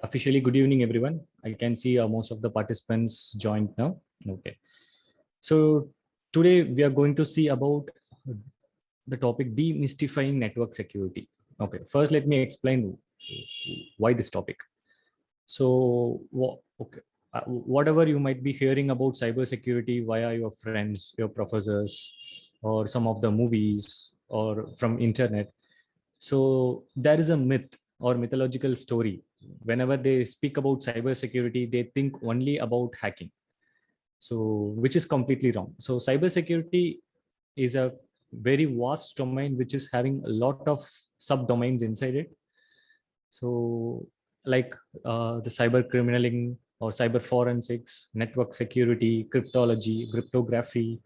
Officially, good evening, everyone. I can see most of the participants joined now. Okay. So today we are going to see about the topic demystifying network security. Okay. First, let me explain why this topic. So, okay. Whatever you might be hearing about cybersecurity via your friends, your professors, or some of the movies or from internet. So there is a myth or mythological story. Whenever they speak about cybersecurity, they think only about hacking. So which is completely wrong. So cybersecurity is a very vast domain which is having a lot of subdomains inside it. So like the cyber criminaling or cyber forensics, network security, cryptology, cryptography,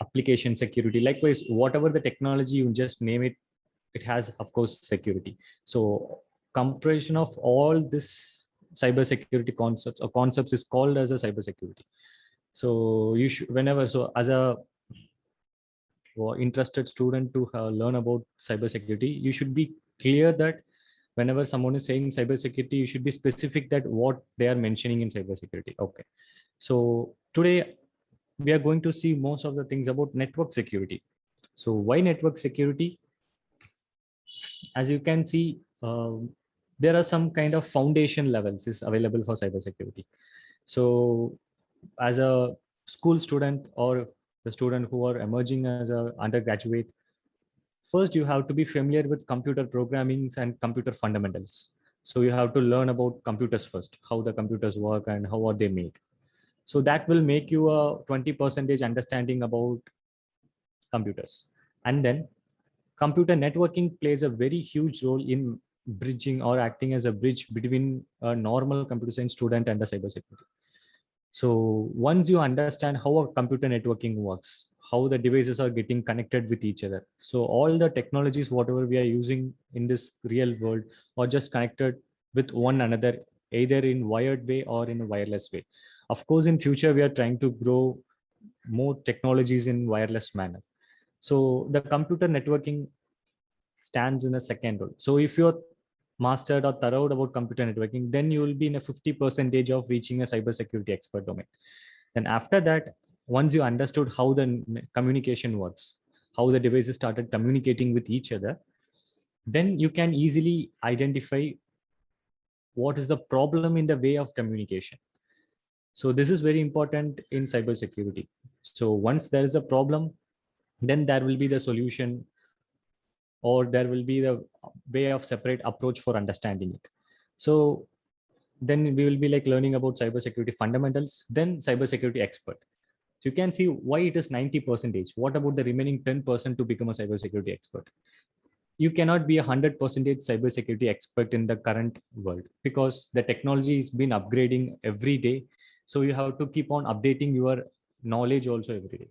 application security. Likewise, whatever the technology you just name it, it has of course security. So compression of all this cyber security concepts is called as a cyber security. So you should, whenever, so as a interested student to learn about cyber security, you should be clear that whenever someone is saying cyber security, you should be specific that what they are mentioning in cyber security. Okay. So today we are going to see most of the things about network security. So why network security? As you can see, there are some kind of foundation levels is available for cybersecurity. So as a school student or the student who are emerging as a undergraduate, first you have to be familiar with computer programming and computer fundamentals. So you have to learn about computers first, how the computers work and how are they made. So that will make you a 20% understanding about computers. And then computer networking plays a very huge role in bridging or acting as a bridge between a normal computer science student and the cybersecurity. So once you understand how a computer networking works, how the devices are getting connected with each other, so all the technologies whatever we are using in this real world are just connected with one another, either in wired way or in a wireless way. Of course, in future we are trying to grow more technologies in wireless manner. So the computer networking stands in a second role. So if you're mastered or thorough about computer networking, then you will be in a 50 percentage of reaching a cybersecurity expert domain. Then after that, once you understood how the communication works, how the devices started communicating with each other, then you can easily identify what is the problem in the way of communication. So this is very important in cybersecurity. So once there is a problem, then there will be the solution, or there will be the way of separate approach for understanding it. So then we will be like learning about cybersecurity fundamentals, then cybersecurity expert. So you can see why it is 90 percentage. What about the remaining 10% to become a cybersecurity expert? You cannot be 100% cybersecurity expert in the current world because the technology has been upgrading every day. So you have to keep on updating your knowledge also every day.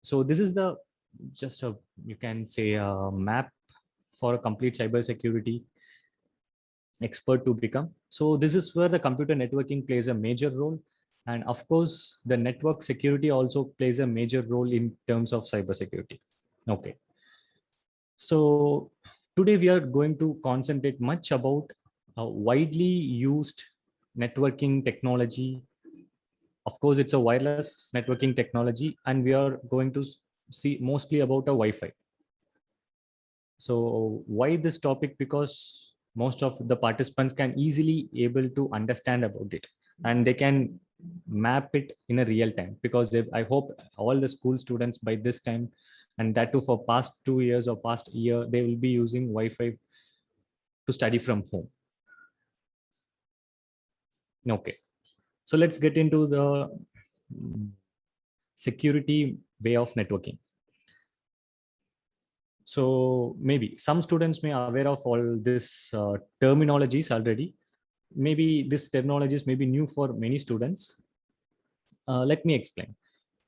So this is the just a, you can say, a map for a complete cybersecurity expert to become. So this is where the computer networking plays a major role. And of course, the network security also plays a major role in terms of cybersecurity. Okay. So today we are going to concentrate much about widely used networking technology. Of course, it's a wireless networking technology, and we are going to see mostly about a Wi-Fi. So why this topic? Because most of the participants can easily able to understand about it, and they can map it in a real time, because I hope all the school students by this time, and that too for past 2 years or past year, they will be using Wi-Fi to study from home. Okay, so let's get into the security way of networking. So maybe some students may aware of all this terminologies already. Maybe this terminologies may be new for many students. Let me explain.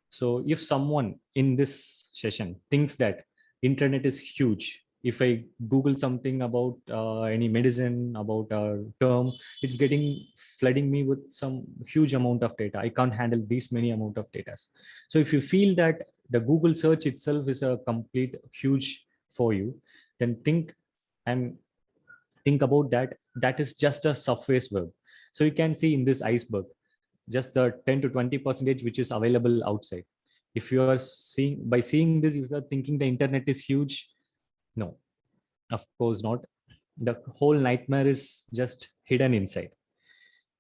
So if someone in this session thinks that internet is huge, if I Google something about any medicine, about a term, it's getting flooding me with some huge amount of data. I can't handle this many amount of data. So if you feel that the Google search itself is a complete huge for you, then think I'm Think about that. That is just a surface web. So you can see in this iceberg, just the 10 to 20 percentage which is available outside. If you are seeing, by seeing this, if you are thinking the internet is huge, no, of course not. The whole nightmare is just hidden inside.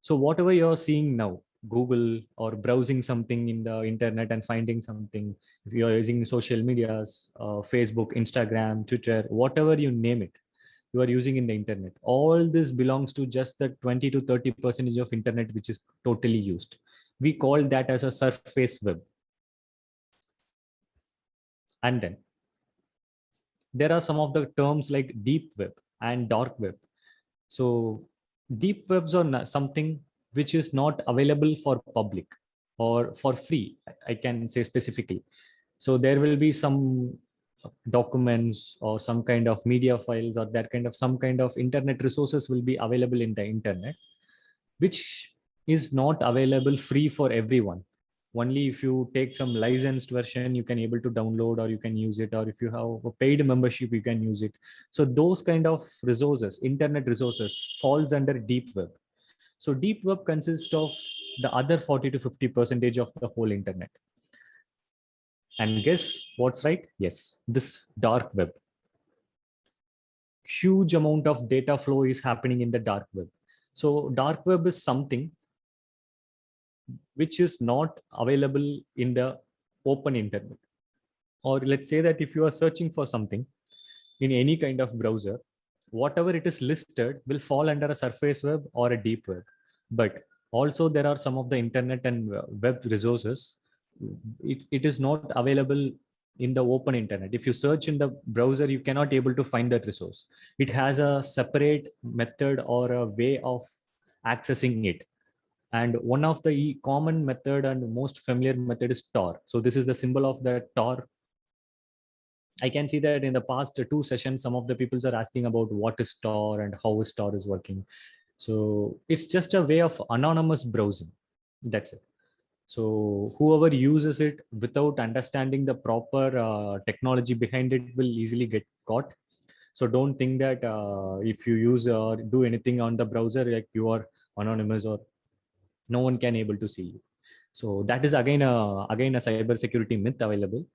So whatever you're seeing now, Google or browsing something in the internet and finding something, if you're using social medias, Facebook, Instagram, Twitter, whatever you name it, you are using in the internet, all this belongs to just the 20 to 30 percentage of internet which is totally used. We call that as a surface web. And then there are some of the terms like deep web and dark web. So deep webs are something which is not available for public or for free, I can say specifically. So there will be some documents or some kind of media files or that kind of some kind of internet resources will be available in the internet, which is not available free for everyone. Only if you take some licensed version you can able to download or you can use it, or if you have a paid membership you can use it. So those kind of resources, internet resources, falls under deep web. So deep web consists of the other 40 to 50 percentage of the whole internet. And guess what's right? Yes, this dark web. Huge amount of data flow is happening in the dark web. So dark web is something which is not available in the open internet. Or let's say that if you are searching for something in any kind of browser, whatever it is listed will fall under a surface web or a deep web. But also there are some of the internet and web resources. It is not available in the open internet. If you search in the browser, you cannot able to find that resource. It has a separate method or a way of accessing it. And one of the common method and most familiar method is Tor. So this is the symbol of the Tor. I can see that in the past two sessions, some of the people are asking about what is Tor and how is Tor is working. So it's just a way of anonymous browsing. That's it. So whoever uses it without understanding the proper technology behind it will easily get caught. So don't think that if you use or do anything on the browser, like you are anonymous or no one can able to see you. So that is again a cyber security myth available.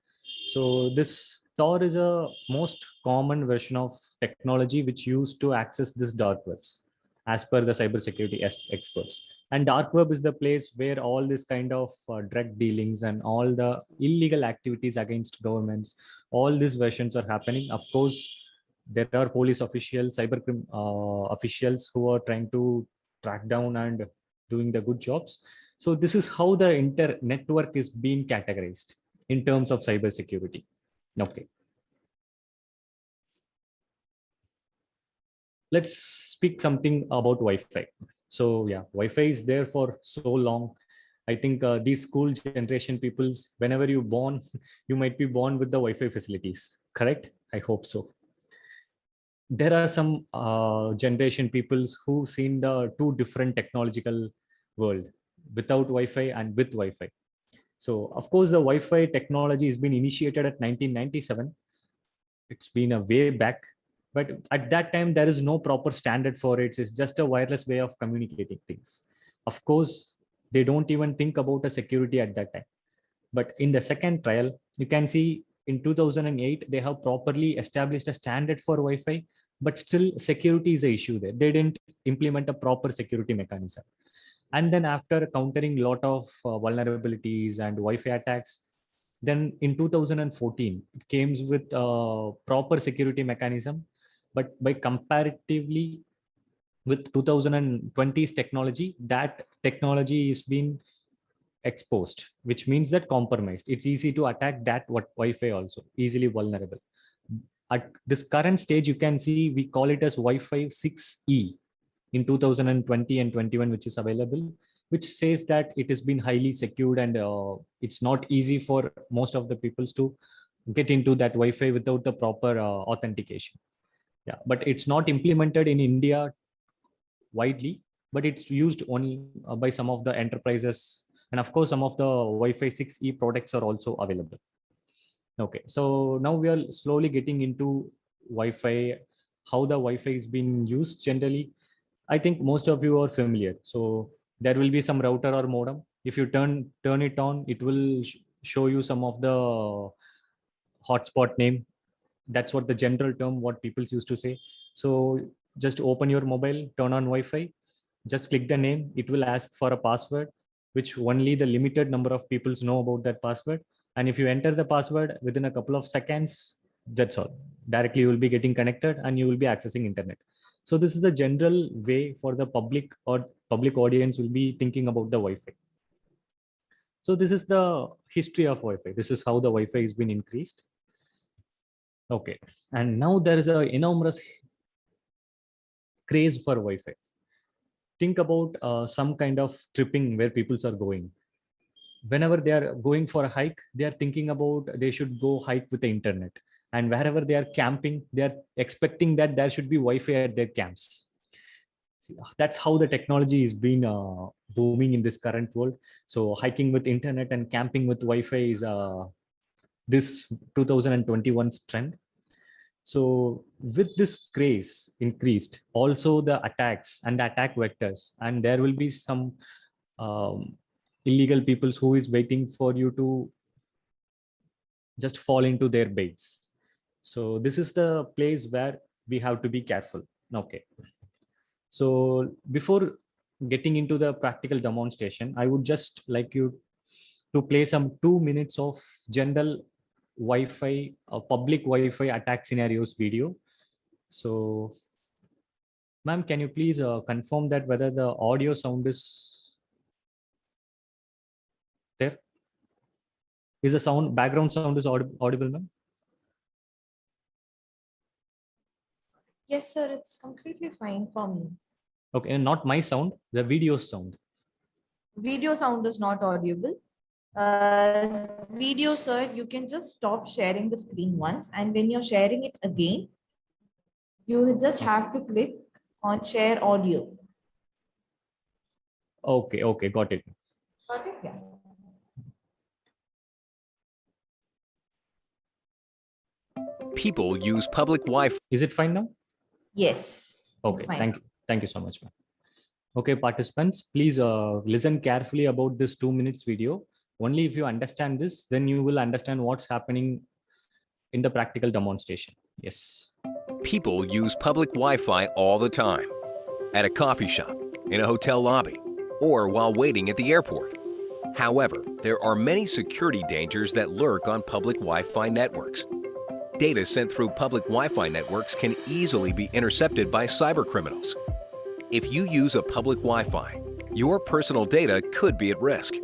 So this Tor is a most common version of technology which used to access this dark webs, as per the cybersecurity experts. And dark web is the place where all this kind of drug dealings and all the illegal activities against governments, all these versions are happening. Of course, there are police officials, officials who are trying to track down and doing the good jobs. So this is how the network is being categorized in terms of cybersecurity. Okay. Let's speak something about Wi-Fi. So yeah, Wi-Fi is there for so long. I think these school generation peoples, whenever you born, you might be born with the Wi-Fi facilities, correct? I hope so. There are some generation peoples who've seen the two different technological world, without Wi-Fi and with Wi-Fi. So of course, the Wi-Fi technology has been initiated at 1997. It's been a way back, but at that time there is no proper standard for it. It's just a wireless way of communicating things. Of course, they don't even think about a security at that time. But in the second trial, you can see in 2008 they have properly established a standard for Wi-Fi, but still security is an issue there. They didn't implement a proper security mechanism. And then after countering a lot of vulnerabilities and Wi-Fi attacks, then in 2014 it came with a proper security mechanism. But by comparatively with 2020's technology, that technology is being exposed, which means that compromised. It's easy to attack that what Wi-Fi also easily vulnerable. At this current stage, you can see we call it as Wi-Fi 6E in 2020 and 21, which is available, which says that it has been highly secured and it's not easy for most of the peoples to get into that Wi-Fi without the proper authentication. Yeah, but it's not implemented in India widely, but it's used only by some of the enterprises. And of course, some of the Wi-Fi 6E products are also available. Okay, so now we are slowly getting into Wi-Fi how the Wi-Fi is being used generally, I think most of you are familiar. So there will be some router or modem. If you turn it on, it will show you some of the hotspot name. That's what the general term what people used to say. So just open your mobile, turn on Wi-Fi, just click the name. It will ask for a password, which only the limited number of people know about that password. And if you enter the password within a couple of seconds, that's all. Directly you will be getting connected and you will be accessing internet. So this is the general way for the public or public audience will be thinking about the Wi-Fi. So this is the history of Wi-Fi. This is how the Wi-Fi has been increased. Okay, and now there is a enormous craze for Wi-Fi. Think about some kind of tripping where people are going. Whenever they are going for a hike, they are thinking about they should go hike with the internet. And wherever they are camping, they are expecting that there should be Wi-Fi at their camps. See, that's how the technology is being booming in this current world. So hiking with internet and camping with Wi-Fi is this 2021's trend. So with this craze increased, also the attacks and the attack vectors, and there will be some illegal peoples who is waiting for you to just fall into their baits. So this is the place where we have to be careful. Okay. So before getting into the practical demonstration, I would just like you to play some 2 minutes of general Wi-Fi, public Wi-Fi attack scenarios video. So, ma'am, can you please confirm that whether the audio sound is there? Is the sound background sound is audible, ma'am? Yes, sir. It's completely fine for me. Okay, and not my sound, the video sound. Video sound is not audible. Video, sir, you can just stop sharing the screen once, and when you're sharing it again, you just have to click on share audio. Okay, okay, got it. Got it? Yeah. People use public Wi-Fi. Is it fine now? Yes. Okay, fine. thank you. Thank you so much, ma'am. Okay, participants, please listen carefully about this 2 minutes video. Only if you understand this, then you will understand what's happening in the practical demonstration. Yes. People use public Wi-Fi all the time. At a coffee shop, in a hotel lobby, or while waiting at the airport. However, there are many security dangers that lurk on public Wi-Fi networks. Data sent through public Wi-Fi networks can easily be intercepted by cybercriminals. If you use a public Wi-Fi, your personal data could be at risk.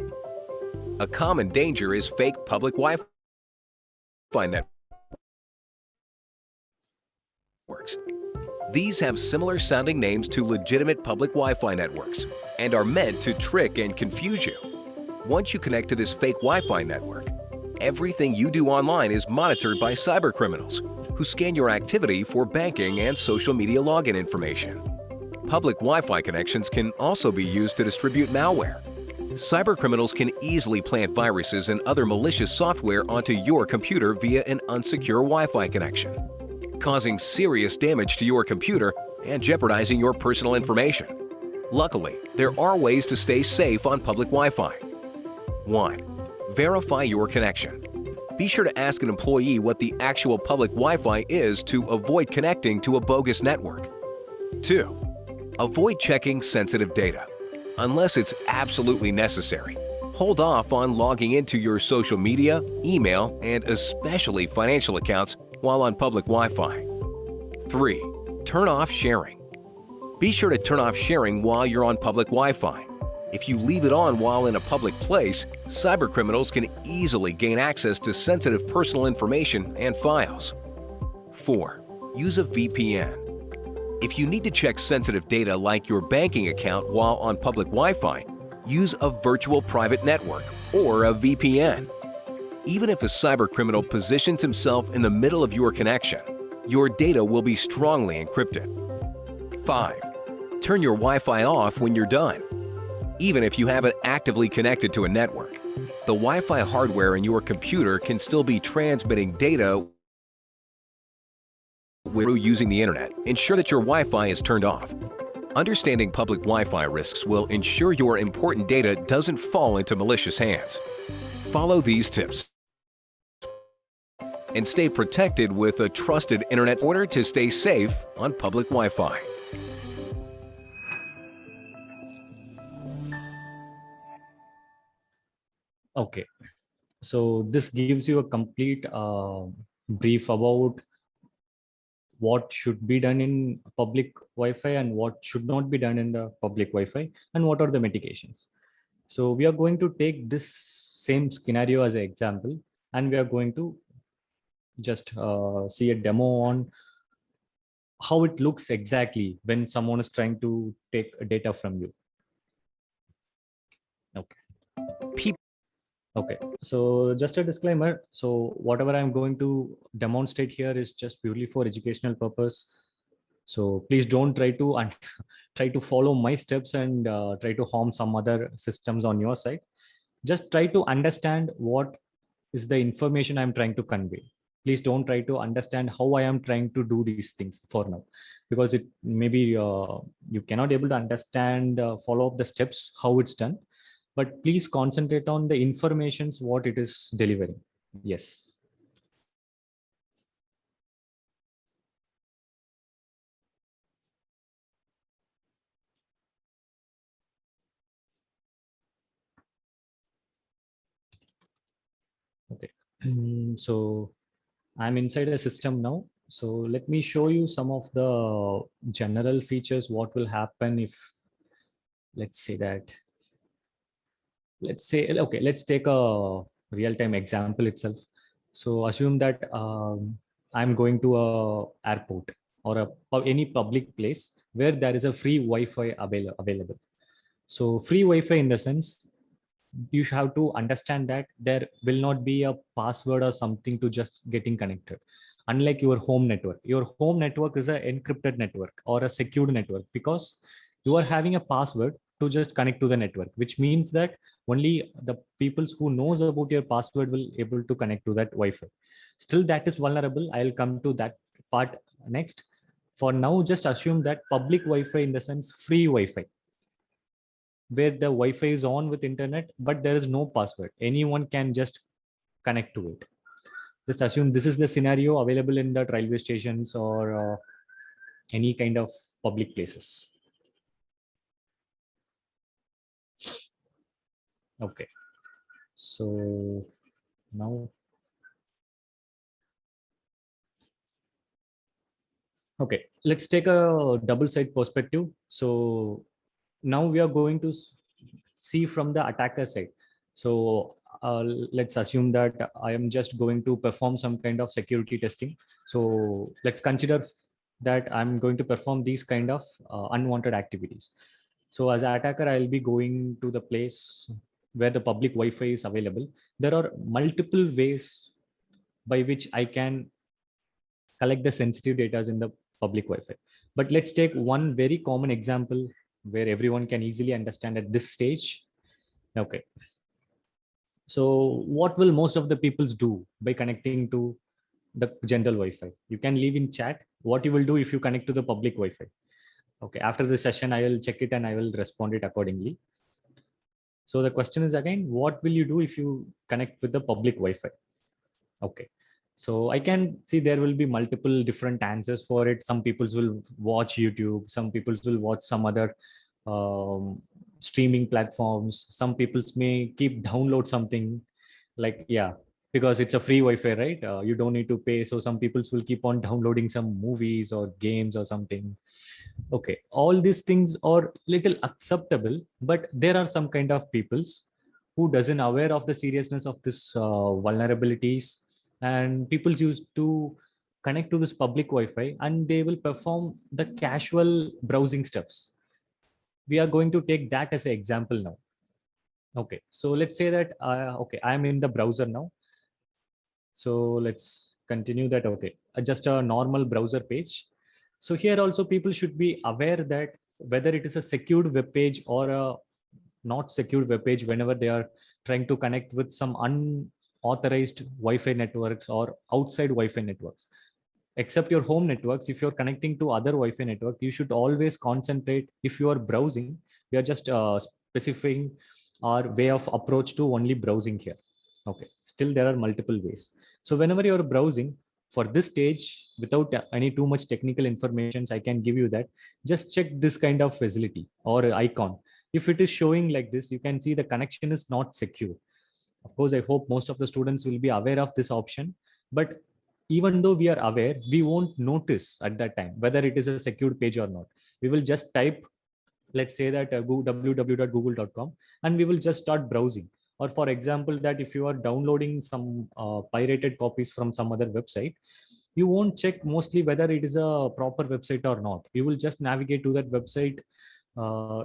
A common danger is fake public Wi-Fi networks. These have similar sounding names to legitimate public Wi-Fi networks and are meant to trick and confuse you. Once you connect to this fake Wi-Fi network, everything you do online is monitored by cybercriminals who scan your activity for banking and social media login information. Public Wi-Fi connections can also be used to distribute malware. Cybercriminals can easily plant viruses and other malicious software onto your computer via an unsecure Wi-Fi connection, causing serious damage to your computer and jeopardizing your personal information. Luckily, there are ways to stay safe on public Wi-Fi. 1. Verify your connection. Be sure to ask an employee what the actual public Wi-Fi is to avoid connecting to a bogus network. 2. Avoid checking sensitive data. Unless it's absolutely necessary, hold off on logging into your social media, email, and especially financial accounts while on public Wi-Fi. 3. Turn off sharing. Be sure to turn off sharing while you're on public Wi-Fi. If you leave it on while in a public place, cybercriminals can easily gain access to sensitive personal information and files. 4. Use a VPN. If you need to check sensitive data like your banking account while on public Wi-Fi, use a virtual private network or a VPN. Even if a cybercriminal positions himself in the middle of your connection, your data will be strongly encrypted. 5. Turn your Wi-Fi off when you're done. Even if you haven't actively connected to a network, the Wi-Fi hardware in your computer can still be transmitting data With using the internet, ensure that your Wi-Fi is turned off. Understanding public Wi-Fi risks will ensure your important data doesn't fall into malicious hands. Follow these tips and stay protected with a trusted internet in order to stay safe on public Wi-Fi. Okay, so this gives you a complete brief about what should be done in public Wi-Fi and what should not be done in the public Wi-Fi and what are the mitigations. So we are going to take this same scenario as an example, and we are going to just see a demo on how it looks exactly when someone is trying to take data from you. Okay. Okay, so just a disclaimer. So whatever I'm going to demonstrate here is just purely for educational purpose. So please don't try to try to follow my steps and try to harm some other systems on your side. Just try to understand what is the information I'm trying to convey. Please don't try to understand how I am trying to do these things for now, because it maybe you cannot able to understand follow up the steps how it's done, but please concentrate on the informations what it is delivering. Yes. Okay. So I'm inside a system now. So let me show you some of the general features. What will happen if, let's say that, let's say, okay, let's take a real-time example itself. So assume that I'm going to a airport or any public place where there is a free Wi-Fi available. So free Wi-Fi in the sense, you have to understand that there will not be a password or something to just getting connected. Unlike your home network is an encrypted network or a secured network, because you are having a password to just connect to the network, which means that only the people who knows about your password will able to connect to that Wi-Fi. Still, that is vulnerable. I'll come to that part next. For now, just assume that public Wi-Fi in the sense free Wi-Fi, where the Wi-Fi is on with internet, but there is no password. Anyone can just connect to it. Just assume this is the scenario available in the railway stations or any kind of public places. Okay, so now, okay, let's take a double side perspective. So now we are going to see from the attacker side. So let's assume that I am just going to perform some kind of security testing. So let's consider that I'm going to perform these kind of unwanted activities. So as an attacker, I'll be going to the place where the public Wi-Fi is available. There are multiple ways by which I can collect the sensitive data in the public Wi-Fi. But let's take one very common example where everyone can easily understand at this stage. Okay. So what will most of the peoples do by connecting to the general Wi-Fi? You can leave in chat what you will do if you connect to the public Wi-Fi. Okay, after the session, I will check it and I will respond it accordingly. So the question is again, what will you do if you connect with the public Wi-Fi? Okay, so I can see there will be multiple different answers for it. Some people will watch YouTube, some people will watch some other streaming platforms. Some people may keep download something like, yeah, because it's a free Wi-Fi, right? You don't need to pay. So some people will keep on downloading some movies or games or something. Okay, all these things are little acceptable, but there are some kind of peoples who doesn't aware of the seriousness of this vulnerabilities, and people used to connect to this public Wi-Fi and they will perform the casual browsing stuffs. We are going to take that as an example now. Okay, so let's say that okay, I'm in the browser now. So let's continue that. Okay, just a normal browser page. So here also people should be aware that whether it is a secured web page or a not secured web page, whenever they are trying to connect with some unauthorized Wi-Fi networks or outside Wi-Fi networks, except your home networks, if you're connecting to other Wi-Fi network, you should always concentrate. If you are browsing, we are just specifying our way of approach to only browsing here. Okay, still there are multiple ways. So whenever you're browsing, for this stage, without any too much technical information, I can give you that. Just check this kind of facility or icon. If it is showing like this, you can see the connection is not secure. Of course, I hope most of the students will be aware of this option, but even though we are aware, we won't notice at that time whether it is a secured page or not. We will just type, let's say that www.google.com, and we will just start browsing. Or for example, that if you are downloading some pirated copies from some other website, you won't check mostly whether it is a proper website or not. You will just navigate to that website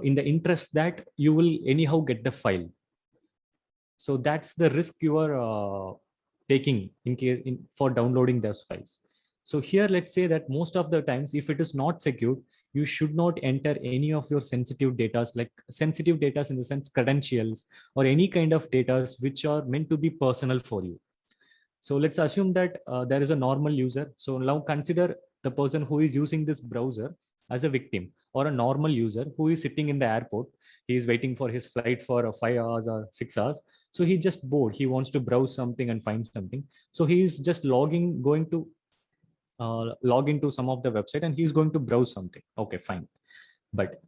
in the interest that you will anyhow get the file. So that's the risk you are taking in case for downloading those files. So here, let's say that most of the times, if it is not secured, you should not enter any of your sensitive data, like sensitive data in the sense credentials or any kind of data which are meant to be personal for you. So let's assume that there is a normal user. So now consider the person who is using this browser as a victim, or a normal user who is sitting in the airport. He is waiting for his flight for 5 hours or 6 hours. So he's just bored. He wants to browse something and find something. So he is just going to log into some of the website, and he's going to browse something. Okay, fine. But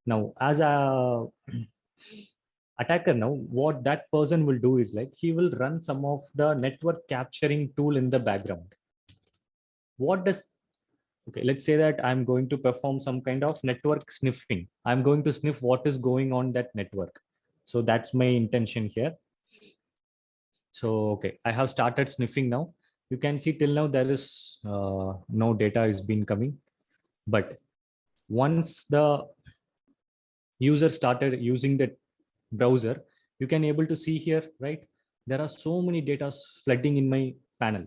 now as a attacker, now what that person will do is like he will run some of the network capturing tool in the background. What does, okay, let's say that I'm going to perform some kind of network sniffing. I'm going to sniff what is going on that network. So that's my intention here. So okay, I have started sniffing now. You can see till now there is no data is been coming, but once the user started using the browser, you can able to see here, right? There are so many data flooding in my panel.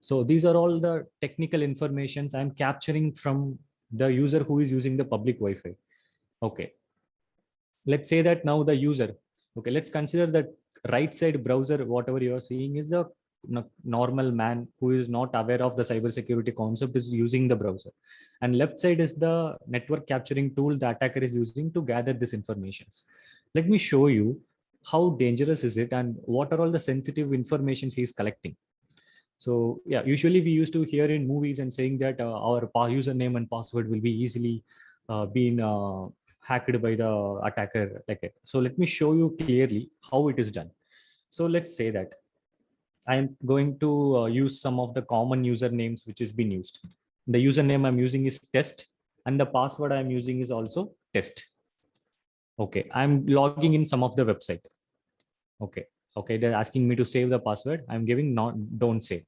So these are all the technical informations I'm capturing from the user who is using the public Wi-Fi. Okay. Let's say that now the user, okay, let's consider that right side browser, whatever you are seeing is the normal man who is not aware of the cybersecurity concept is using the browser. And left side is the network capturing tool the attacker is using to gather this informations. Let me show you how dangerous is it and what are all the sensitive informations he is collecting. So yeah, usually we used to hear in movies and saying that our username and password will be easily being hacked by the attacker. Like it. So let me show you clearly how it is done. So let's say that I'm going to use some of the common usernames which is being used. The username I'm using is test, and the password I'm using is also test. Okay, I'm logging in some of the website. Okay, they're asking me to save the password. I'm giving don't save.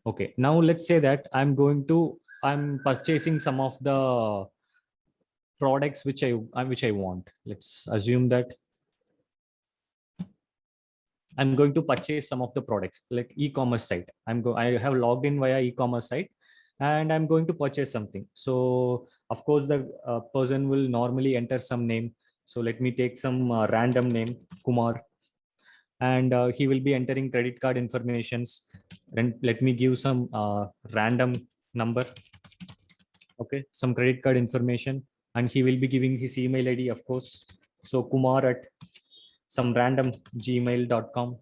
Okay, now let's say that I'm purchasing some of the products which I want. Let's assume that I'm going to purchase some of the products like e-commerce site. I have logged in via e-commerce site, and I'm going to purchase something. So of course the person will normally enter some name. So let me take some random name, Kumar, and he will be entering credit card informations. And let me give some random number. Okay, some credit card information, and he will be giving his email ID, of course. So Kumar at some random gmail.com.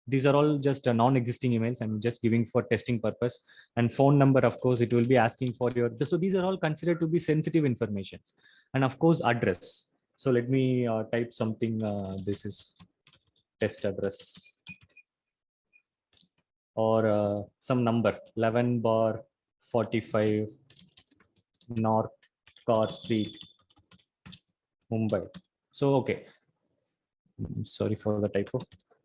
These are all just non-existing emails. I'm just giving for testing purpose. And phone number, of course, it will be asking for your. So these are all considered to be sensitive informations. And of course, address. So let me type something. This is test address, or some number 11 bar 45 North Car Street, Mumbai. So okay, sorry for the typo,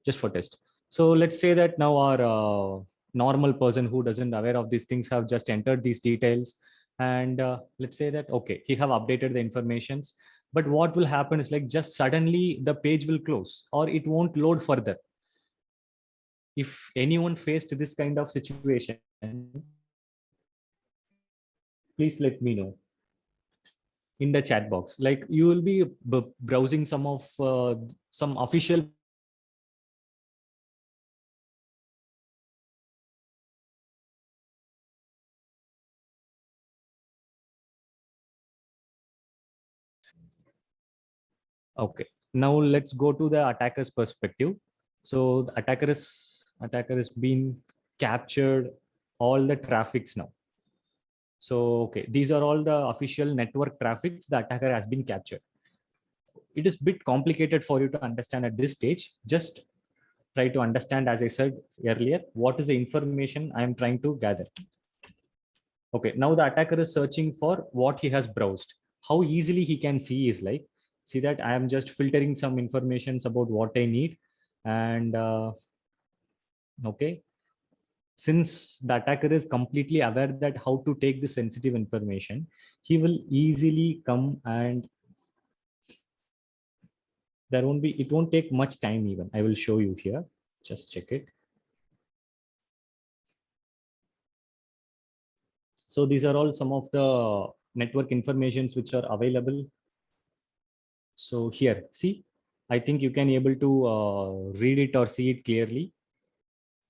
just for test. So let's say that now our normal person who doesn't aware of these things have just entered these details, and let's say that okay, he have updated the informations. But what will happen is like just suddenly the page will close or it won't load further. If anyone faced this kind of situation, please let me know in the chat box. Like you will be browsing some of some official Okay. Now let's go to the attacker's perspective. So the attacker has been captured all the traffics now. So okay, these are all the official network traffics the attacker has been captured. It is a bit complicated for you to understand at this stage. Just try to understand, as I said earlier, what is the information I am trying to gather. Okay, now the attacker is searching for what he has browsed. How easily he can see is like, see that I am just filtering some informations about what I need. And okay, since the attacker is completely aware that how to take this sensitive information, he will easily come, and it won't take much time even. I will show you here. Just check it. So these are all some of the network informations which are available. So here, see, I think you can able to read it or see it clearly.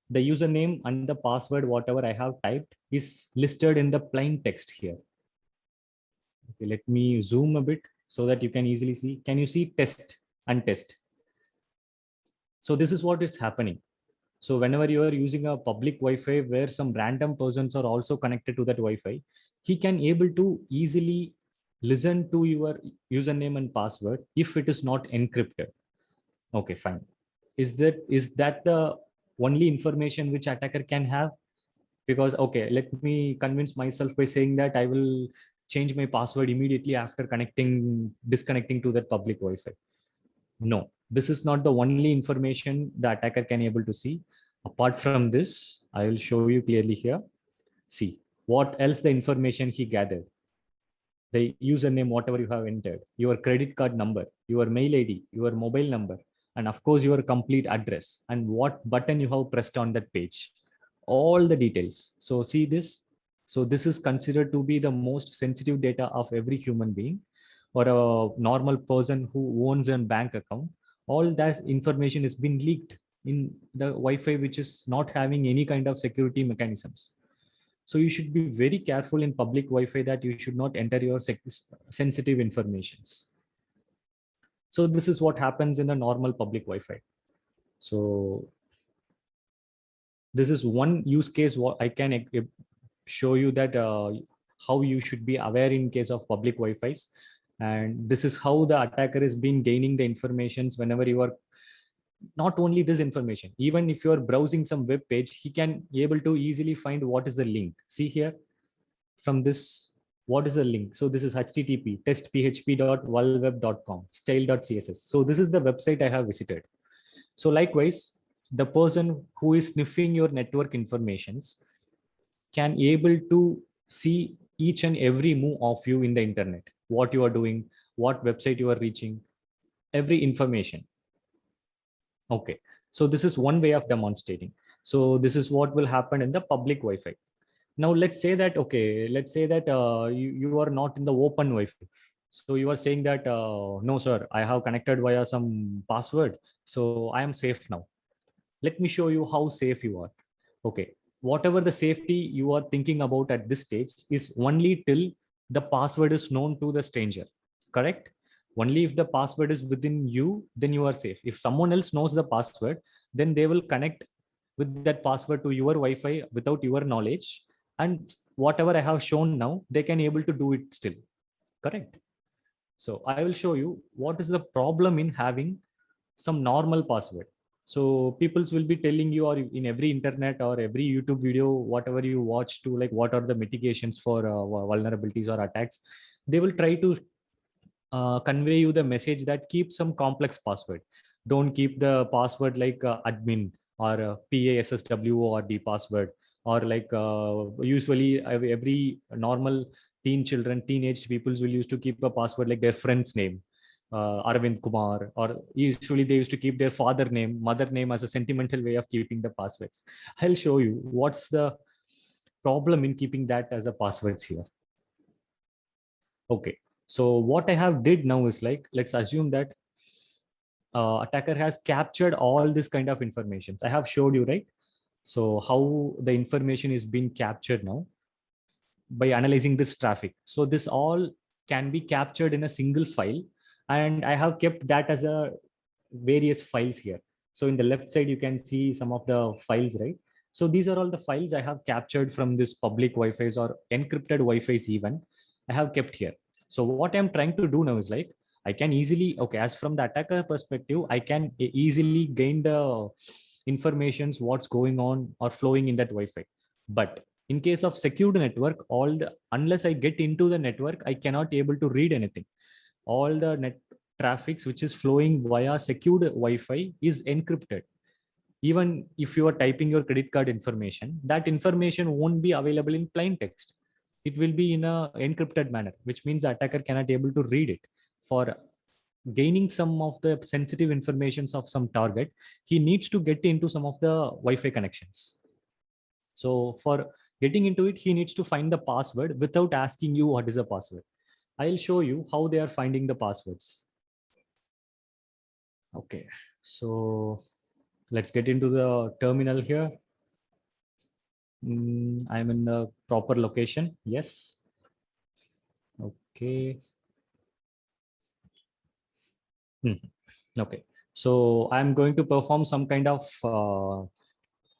The username and the password, whatever I have typed, is listed in the plain text here. Okay, let me zoom a bit so that you can easily see. Can you see test and test? So this is what is happening. So whenever you are using a public Wi-Fi where some random persons are also connected to that Wi-Fi, he can able to easily listen to your username and password if it is not encrypted. Okay, fine. Is that the only information which attacker can have? Because okay, let me convince myself by saying that I will change my password immediately after disconnecting to that public Wi-Fi. No, this is not the only information the attacker can able to see. Apart from this, I will show you clearly here. See what else the information he gathered. The username, whatever you have entered, your credit card number, your mail ID, your mobile number, and of course your complete address and what button you have pressed on that page. All the details. So see this. So this is considered to be the most sensitive data of every human being or a normal person who owns a bank account. All that information is being leaked in the Wi-Fi, which is not having any kind of security mechanisms. So you should be very careful in public Wi-Fi that you should not enter your sensitive informations. So this is what happens in the normal public Wi-Fi. So this is one use case what I can show you that how you should be aware in case of public Wi-Fi's. And this is how the attacker is being gaining the informations whenever you are not only this information, even if you are browsing some web page, he can able to easily find what is the link. See here from this, what is the link? So this is http testphp.vulweb.com style.css. So this is the website I have visited. So likewise, the person who is sniffing your network informations can able to see each and every move of you in the internet, what you are doing, what website you are reaching, every information. Okay, so this is one way of demonstrating. So this is what will happen in the public Wi-Fi. Now let's say that, okay, let's say that you are not in the open Wi-Fi. So you are saying that, no, sir, I have connected via some password. So I am safe now. Let me show you how safe you are. Okay, whatever the safety you are thinking about at this stage is only till the password is known to the stranger, correct? Only if the password is within you, then you are safe. If someone else knows the password, then they will connect with that password to your Wi-Fi without your knowledge. And whatever I have shown now, they can able to do it still, correct? So I will show you what is the problem in having some normal password. So peoples will be telling you, or in every internet or every YouTube video, whatever you watch, to like what are the mitigations for vulnerabilities or attacks, they will try to convey you the message that keep some complex password. Don't keep the password like admin or PASSW or the password, or like usually every normal teenage peoples will used to keep a password like their friend's name, Arvind Kumar, or usually they used to keep their father name, mother name as a sentimental way of keeping the passwords. I'll show you what's the problem in keeping that as a passwords here. Okay, so what I have did now is like, let's assume that attacker has captured all this kind of informations. I have showed you, right? So how the information is being captured now by analyzing this traffic. So this all can be captured in a single file And I have kept that as a various files here. So in the left side, you can see some of the files, right? So these are all the files I have captured from this public Wi-Fi's or encrypted Wi-Fi's even I have kept here. So what I'm trying to do now is like, I can easily, okay, as from the attacker perspective, I can easily gain the informations, what's going on or flowing in that Wi-Fi. But in case of secured network, unless I get into the network, I cannot able to read anything. All the net traffics which is flowing via secured Wi-Fi is encrypted. Even if you are typing your credit card information, that information won't be available in plain text. It will be in a encrypted manner, which means the attacker cannot able to read it. For gaining some of the sensitive informations of some target, he needs to get into some of the Wi-Fi connections. So for getting into it, he needs to find the password without asking you what is the password. I'll show you how they are finding the passwords. Okay, so let's get into the terminal here. I'm in the proper location. Yes. Okay. Okay. So I'm going to perform some kind of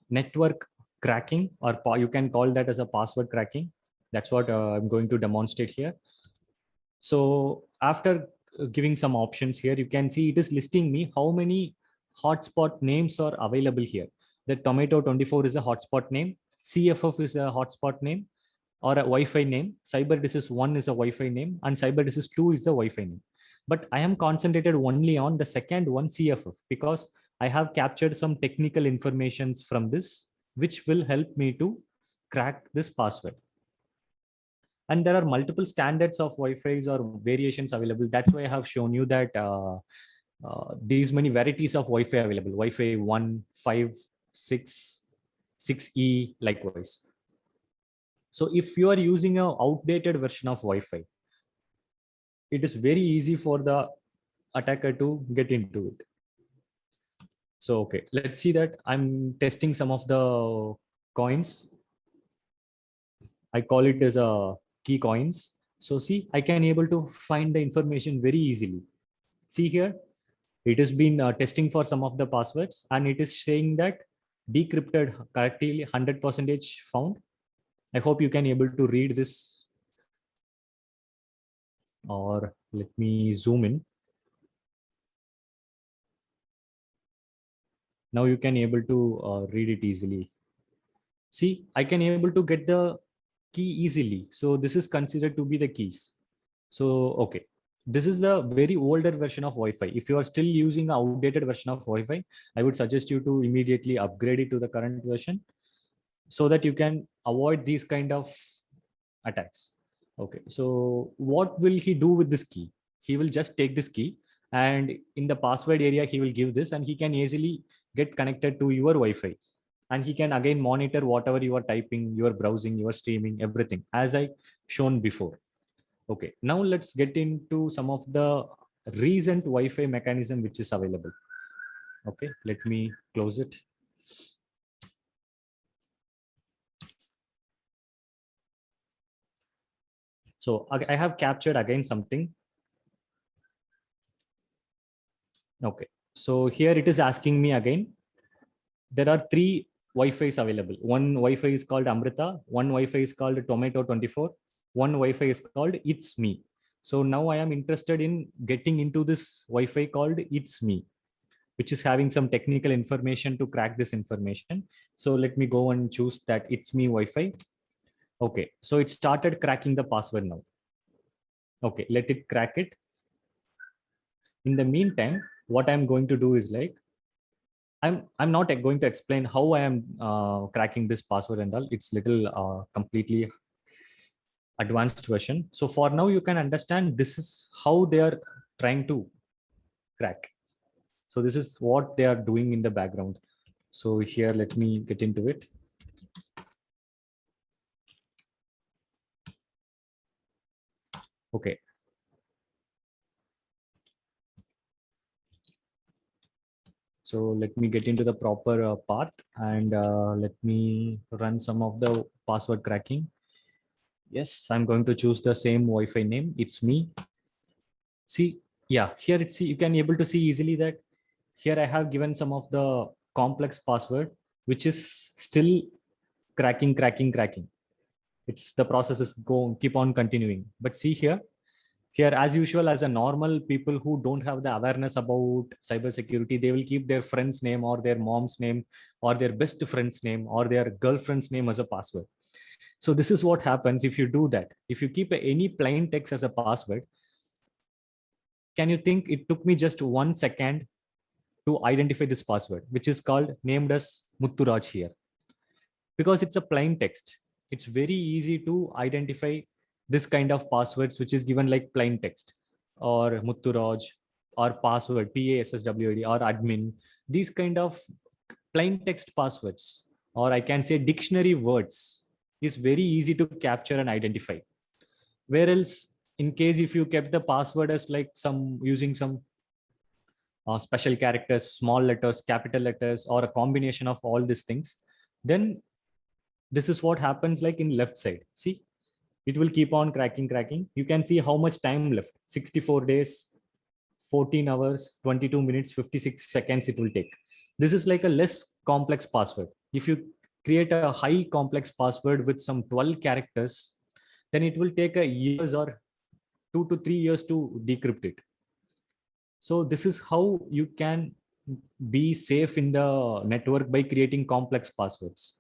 network cracking, or you can call that as a password cracking. That's what I'm going to demonstrate here. So after giving some options here, you can see it is listing me how many hotspot names are available here. The Tomato24 is a hotspot name. CFF is a hotspot name or a Wi-Fi name. CyberDisease 1 is a Wi-Fi name and CyberDisease 2 is the Wi-Fi name. But I am concentrated only on the second one, CFF, because I have captured some technical informations from this, which will help me to crack this password. And there are multiple standards of Wi-Fi's or variations available. That's why I have shown you that these many varieties of Wi-Fi available: Wi-Fi 1, 5, 6, 6E, likewise. So if you are using an outdated version of Wi-Fi, it is very easy for the attacker to get into it. So, okay, let's see that I'm testing some of the coins. I call it as a key coins. So see, I can able to find the information very easily. See here, it has been testing for some of the passwords and it is saying that decrypted correctly 100% found. I hope you can able to read this, or let me zoom in. Now you can able to read it easily. See, I can able to get the key easily. So this is considered to be the keys. So, okay. This is the very older version of Wi-Fi. If you are still using an outdated version of Wi-Fi, I would suggest you to immediately upgrade it to the current version so that you can avoid these kind of attacks. Okay, so what will he do with this key? He will just take this key and in the password area, he will give this and he can easily get connected to your Wi-Fi. And he can again monitor whatever you are typing, you are browsing, you are streaming, everything as I shown before. Okay, now let's get into some of the recent Wi-Fi mechanism which is available. Okay, let me close it. So I have captured again something. Okay, so here it is asking me again. There are three Wi-Fi's available. One Wi-Fi is called Amrita, one Wi-Fi is called Tomato24, one Wi-Fi is called It's Me. So now I am interested in getting into this Wi-Fi called It's Me, which is having some technical information to crack this information. So let me go and choose that It's Me Wi-Fi. Okay, so it started cracking the password now. Okay, let it crack it. In the meantime, what I'm going to do is like, I'm not going to explain how I am cracking this password and all. It's little completely advanced version. So for now, you can understand this is how they are trying to crack. So this is what they are doing in the background. So here, let me get into it. Okay. So let me get into the proper path and let me run some of the password cracking. Yes, I'm going to choose the same Wi-Fi name. It's Me. See, Yeah, here it's you can able to see easily that here I have given some of the complex password, which is still cracking. It's the process is go keep on continuing. But see here as usual, as a normal people who don't have the awareness about cybersecurity, they will keep their friend's name or their mom's name or their best friend's name or their girlfriend's name as a password. So this is what happens if you do that. If you keep any plain text as a password, can you think it took me just 1 second to identify this password, which is called named as Mutturaj here, because it's a plain text. It's very easy to identify this kind of passwords, which is given like plain text or Mutturaj or password, PASSWORD or admin, these kind of plain text passwords, or I can say dictionary words, is very easy to capture and identify. Whereas in case if you kept the password as like some using some special characters, small letters, capital letters, or a combination of all these things, then this is what happens like in left side. See, it will keep on cracking. You can see how much time left: 64 days, 14 hours, 22 minutes, 56 seconds it will take. This is like a less complex password. If you create a high complex password with some 12 characters, then it will take a years or 2 to 3 years to decrypt it. So this is how you can be safe in the network by creating complex passwords.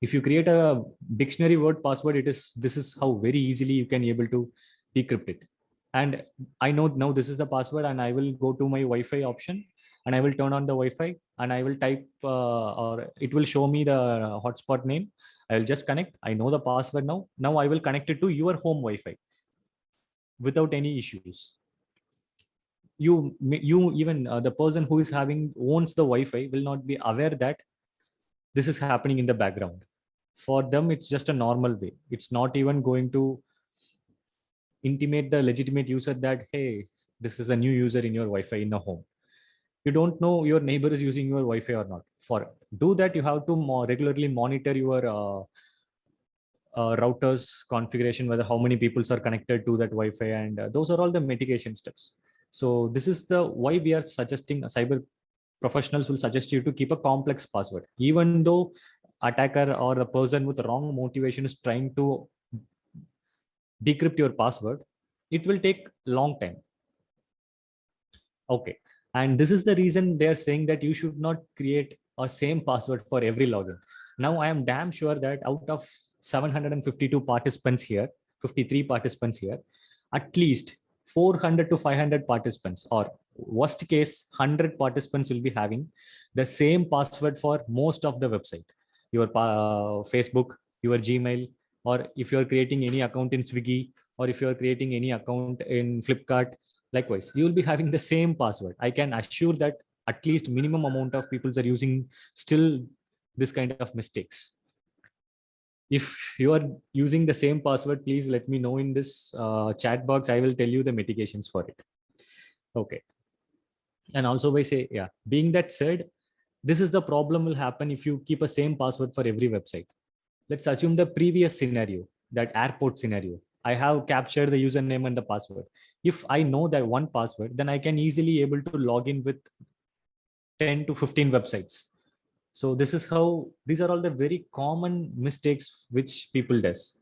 If you create a dictionary word password, this is how very easily you can able to decrypt it. And I know now this is the password, and I will go to my Wi-Fi option, and I will turn on the Wi-Fi, and I will type or it will show me the hotspot name. I will just connect. I know the password now. Now I will connect it to your home Wi-Fi without any issues. You even the person who is having owns the Wi-Fi will not be aware that this is happening in the background. For them, it's just a normal way. It's not even going to intimate the legitimate user that, hey, this is a new user in your Wi-Fi in a home. You don't know your neighbor is using your Wi-Fi or not. For do that, you have to regularly monitor your routers configuration, whether how many people are connected to that Wi-Fi, and those are all the mitigation steps. So this is the why we are suggesting cyber professionals will suggest you to keep a complex password, even though attacker or the person with wrong motivation is trying to decrypt your password, it will take long time. Okay, and this is the reason they are saying that you should not create a same password for every login. Now I am damn sure that out of 752 participants here, 53 participants here, at least 400 to 500 participants, or worst case 100 participants, will be having the same password for most of the website, your Facebook, your Gmail, or if you're creating any account in Swiggy, or if you're creating any account in Flipkart. Likewise, you will be having the same password. I can assure that at least minimum amount of people are using still this kind of mistakes. If you are using the same password, please let me know in this chat box. I will tell you the mitigations for it. Okay. And also by say, yeah, being that said, this is the problem will happen if you keep a same password for every website. Let's assume the previous scenario, that airport scenario. I have captured the username and the password. If I know that one password, then I can easily able to log in with 10 to 15 websites. So this is how, these are all the very common mistakes which people does.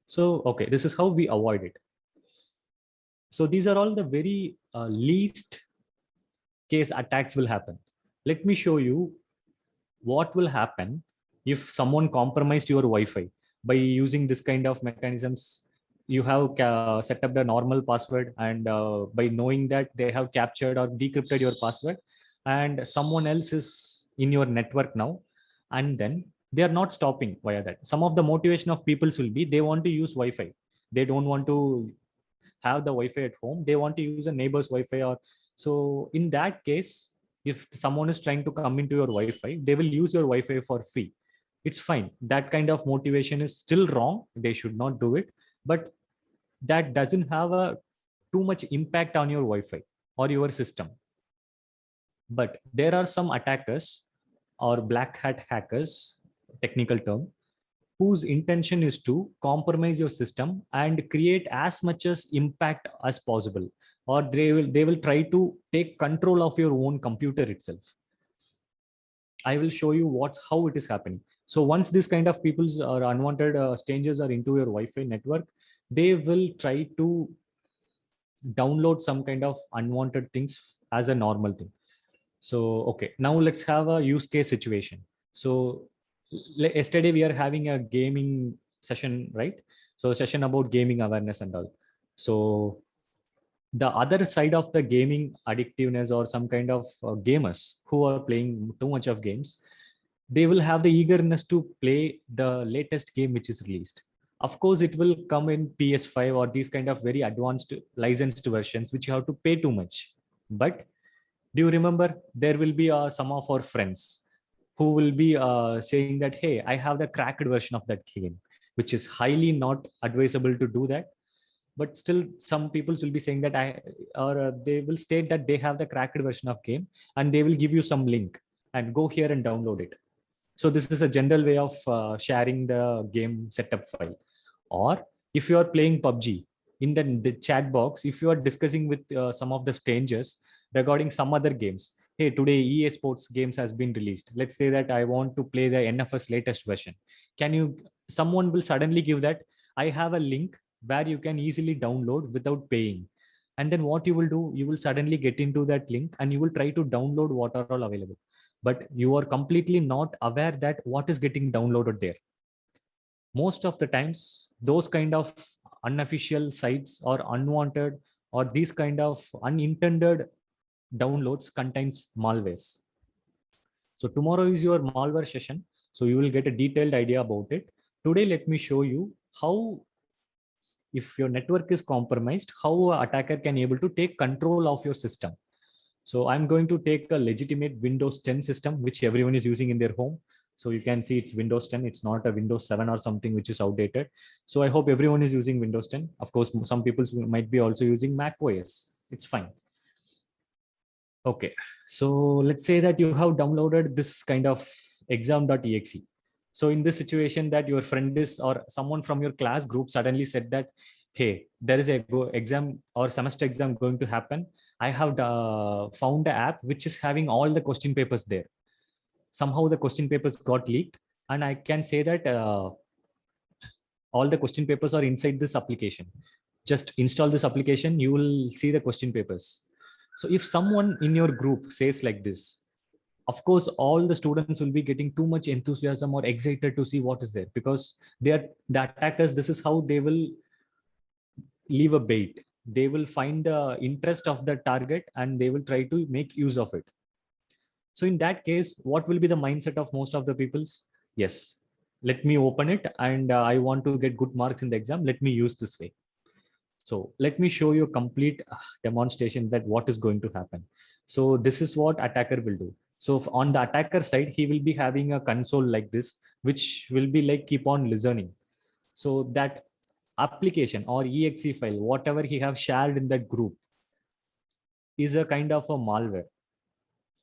So, okay, this is how we avoid it. So these are all the very least case attacks will happen. Let me show you what will happen if someone compromised your Wi-Fi by using this kind of mechanisms. You have set up the normal password, and by knowing that they have captured or decrypted your password, and someone else is in your network now, and then they are not stopping via that. Some of the motivation of people will be they want to use Wi-Fi. They don't want to have the Wi-Fi at home. They want to use a neighbor's Wi-Fi, or so in that case, if someone is trying to come into your Wi-Fi, they will use your Wi-Fi for free. It's fine. That kind of motivation is still wrong. They should not do it. But that doesn't have a too much impact on your Wi-Fi or your system. But there are some attackers or black hat hackers, technical term, whose intention is to compromise your system and create as much as impact as possible. or they will try to take control of your own computer itself. I will show you how it is happening. So once this kind of people's or unwanted strangers are into your Wi-Fi network, they will try to download some kind of unwanted things as a normal thing. So okay, now let's have a use case situation. So yesterday we are having a gaming session, right? So a session about gaming awareness and all. So the other side of the gaming addictiveness, or some kind of gamers who are playing too much of games, they will have the eagerness to play the latest game which is released. Of course it will come in PS5 or these kind of very advanced licensed versions which you have to pay too much. But do you remember, there will be some of our friends who will be saying that, hey, I have the cracked version of that game, which is highly not advisable to do that. But still some people will be saying that they will state that they have the cracked version of game, and they will give you some link and go here and download it. So this is a general way of sharing the game setup file. Or if you are playing PUBG, in the chat box, if you are discussing with some of the strangers regarding some other games, hey, today EA Sports games has been released. Let's say that I want to play the NFS latest version. Someone will suddenly give that, I have a link where you can easily download without paying. And then what you will do, you will suddenly get into that link and you will try to download what are all available. But you are completely not aware that what is getting downloaded there. Most of the times, those kind of unofficial sites or unwanted or these kind of unintended downloads contains malwares. So tomorrow is your malware session. So you will get a detailed idea about it. Today, let me show you how, if your network is compromised, how an attacker can able to take control of your system. So I'm going to take a legitimate Windows 10 system, which everyone is using in their home. So you can see it's Windows 10. It's not a Windows 7 or something which is outdated. So I hope everyone is using Windows 10. Of course, some people might be also using Mac OS. It's fine. Okay, so let's say that you have downloaded this kind of exam.exe. So in this situation that your friend is or someone from your class group suddenly said that, hey, there is a exam or semester exam going to happen. I have found an app which is having all the question papers there. Somehow the question papers got leaked, and I can say that all the question papers are inside this application. Just install this application, you will see the question papers. So if someone in your group says like this, of course, all the students will be getting too much enthusiasm or excited to see what is there, because they are the attackers. This is how they will leave a bait. They will find the interest of the target and they will try to make use of it. So in that case, what will be the mindset of most of the peoples? Yes, let me open it, and I want to get good marks in the exam. Let me use this way. So let me show you a complete demonstration that what is going to happen. So this is what attacker will do. So on the attacker side, he will be having a console like this, which will be like keep on listening. So that application or exe file, whatever he have shared in that group, is a kind of a malware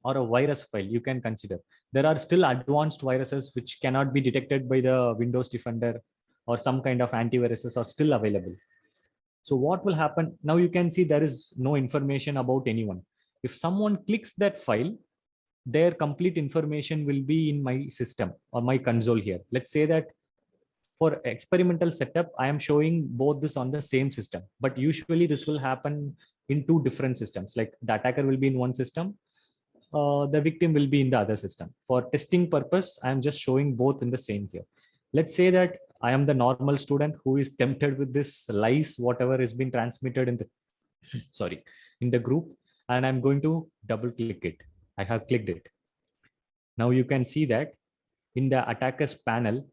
or a virus file you can consider. There are still advanced viruses which cannot be detected by the Windows Defender, or some kind of antiviruses are still available. So what will happen now? You can see there is no information about anyone. If someone clicks that file, their complete information will be in my system or my console here. Let's say that for experimental setup, I am showing both this on the same system, but usually this will happen in two different systems. Like the attacker will be in one system, the victim will be in the other system. For testing purpose, I am just showing both in the same here. Let's say that I am the normal student who is tempted with this lies, whatever has been transmitted in the in the group, and I'm going to double click it. I have clicked it. Now you can see that in the attackers panel,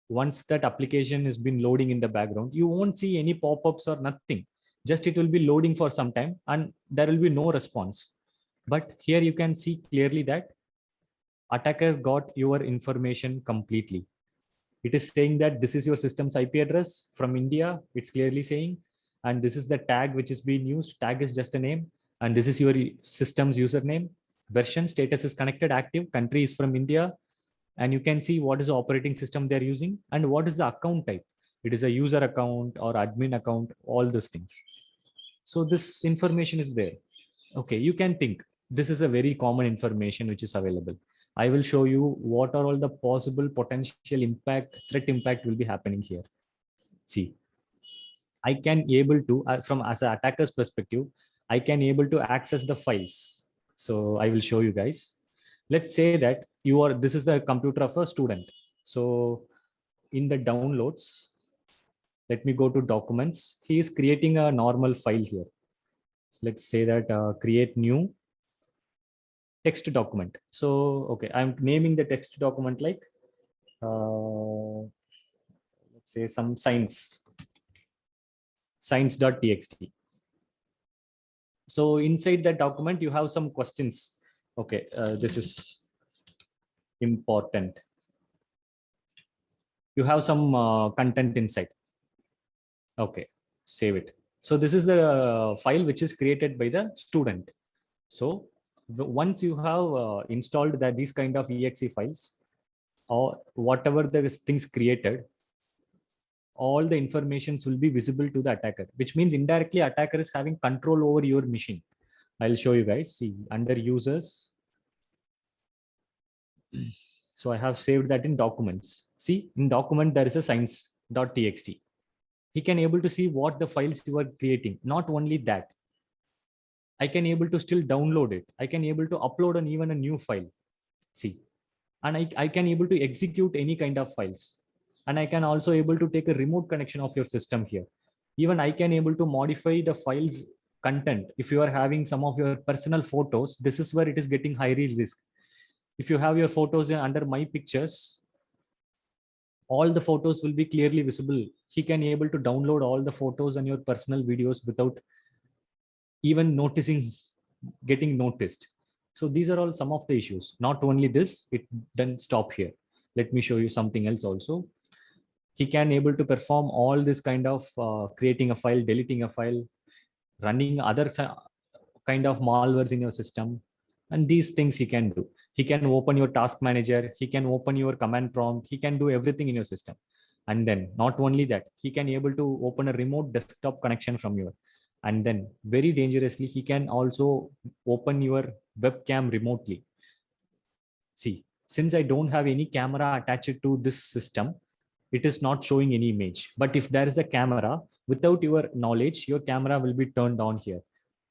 once that application has been loading in the background, you won't see any pop-ups or nothing. Just it will be loading for some time and there will be no response. But here you can see clearly that attacker got your information completely. It is saying that this is your system's IP address from India. It's clearly saying, and this is the tag which is being used. Tag is just a name, and this is your system's username. Version status is connected, active, country is from India, and you can see what is the operating system they're using and what is the account type. It is a user account or admin account, all those things. So this information is there. Okay, you can think this is a very common information which is available. I will show you what are all the possible potential impact, threat impact will be happening here. See, I can able to, from as an attacker's perspective, I can able to access the files. So I will show you guys. Let's say that this is the computer of a student. So in the downloads, let me go to documents. He is creating a normal file here. Let's say that create new text document. So, okay, I'm naming the text document like, let's say some science.txt. So inside that document, you have some questions. Okay, this is important. You have some content inside. Okay, save it. So this is the file which is created by the student. So once you have installed that these kind of exe files or whatever the things created, all the informations will be visible to the attacker, which means indirectly attacker is having control over your machine. I'll show you guys. See, under users. So I have saved that in documents. See, in document, there is a science.txt. He can able to see what the files you are creating. Not only that, I can able to still download it. I can able to upload an even a new file. See, and I can able to execute any kind of files. And I can also able to take a remote connection of your system here. Even I can able to modify the files content. If you are having some of your personal photos, this is where it is getting high risk. If you have your photos under my pictures, all the photos will be clearly visible. He can able to download all the photos and your personal videos without even getting noticed. So these are all some of the issues. Not only this, it doesn't stop here. Let me show you something else also. He can able to perform all this kind of creating a file, deleting a file, running other kind of malwares in your system. And these things he can do. He can open your task manager. He can open your command prompt. He can do everything in your system. And then not only that, he can able to open a remote desktop connection from your. And then very dangerously, he can also open your webcam remotely. See, since I don't have any camera attached to this system, it is not showing any image. But if there is a camera, without your knowledge, your camera will be turned on here.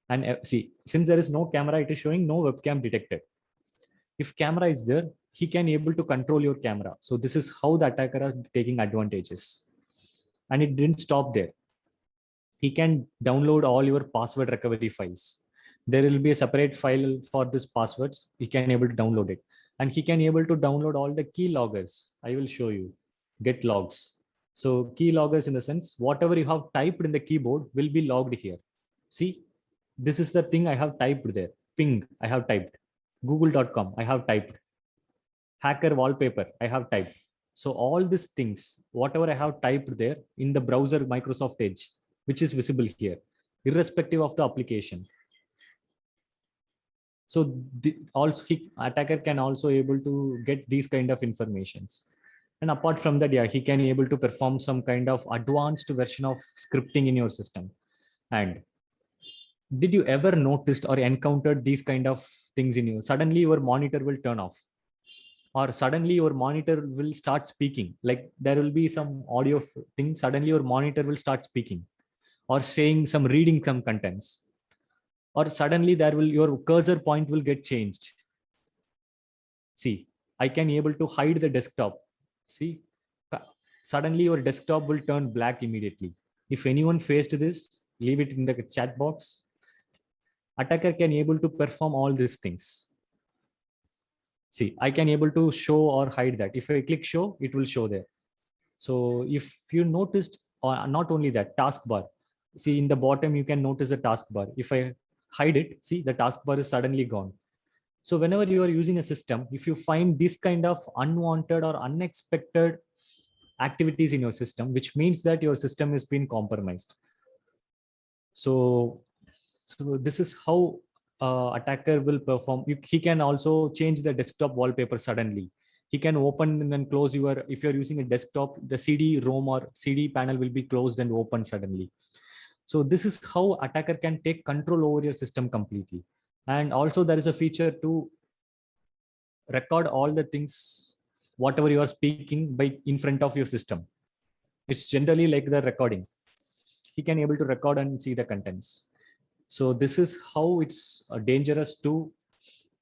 And see, since there is no camera, it is showing no webcam detected. If camera is there, he can able to control your camera. So this is how the attacker is taking advantages. And it didn't stop there. He can download all your password recovery files. There will be a separate file for this passwords. He can able to download it. And he can able to download all the key loggers. I will show you. Get logs. So key loggers in the sense, whatever you have typed in the keyboard will be logged here. See, this is the thing I have typed there. Ping, I have typed. Google.com, I have typed. Hacker wallpaper, I have typed. So all these things, whatever I have typed there in the browser Microsoft Edge, which is visible here, irrespective of the application. So also attacker can also able to get these kind of informations. And apart from that, yeah, he can able to perform some kind of advanced version of scripting in your system. And did you ever noticed or encountered these kind of things in you? Suddenly your monitor will turn off, or suddenly your monitor will start speaking. Like there will be some audio thing. Suddenly your monitor will start speaking or saying some reading some contents, or suddenly your cursor point will get changed. See, I can able to hide the desktop. See, suddenly your desktop will turn black immediately. If anyone faced this, leave it in the chat box. Attacker can able to perform all these things. See, I can able to show or hide that. If I click show, it will show there. So if you noticed, or not only that, taskbar. See, in the bottom, you can notice the taskbar. If I hide it, see, the taskbar is suddenly gone. So whenever you are using a system, if you find this kind of unwanted or unexpected activities in your system, which means that your system has been compromised. So this is how attacker will perform. He can also change the desktop wallpaper suddenly. He can open and then close if you're using a desktop, the CD-ROM or CD panel will be closed and open suddenly. So this is how attacker can take control over your system completely. And also there is a feature to record all the things, whatever you are speaking by in front of your system. It's generally like the recording. He can able to record and see the contents. So this is how it's dangerous to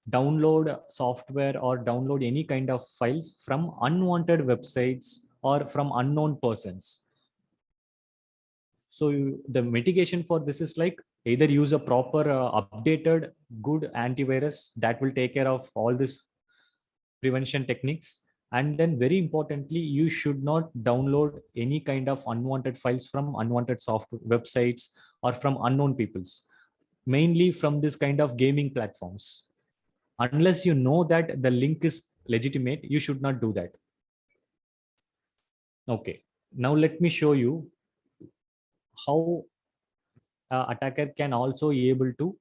download software or download any kind of files from unwanted websites or from unknown persons. So the mitigation for this is like either use a proper updated good antivirus that will take care of all this prevention techniques. And then very importantly, you should not download any kind of unwanted files from unwanted software websites or from unknown peoples, mainly from this kind of gaming platforms. Unless you know that the link is legitimate, you should not do that. Okay, now let me show you how attacker can also be able to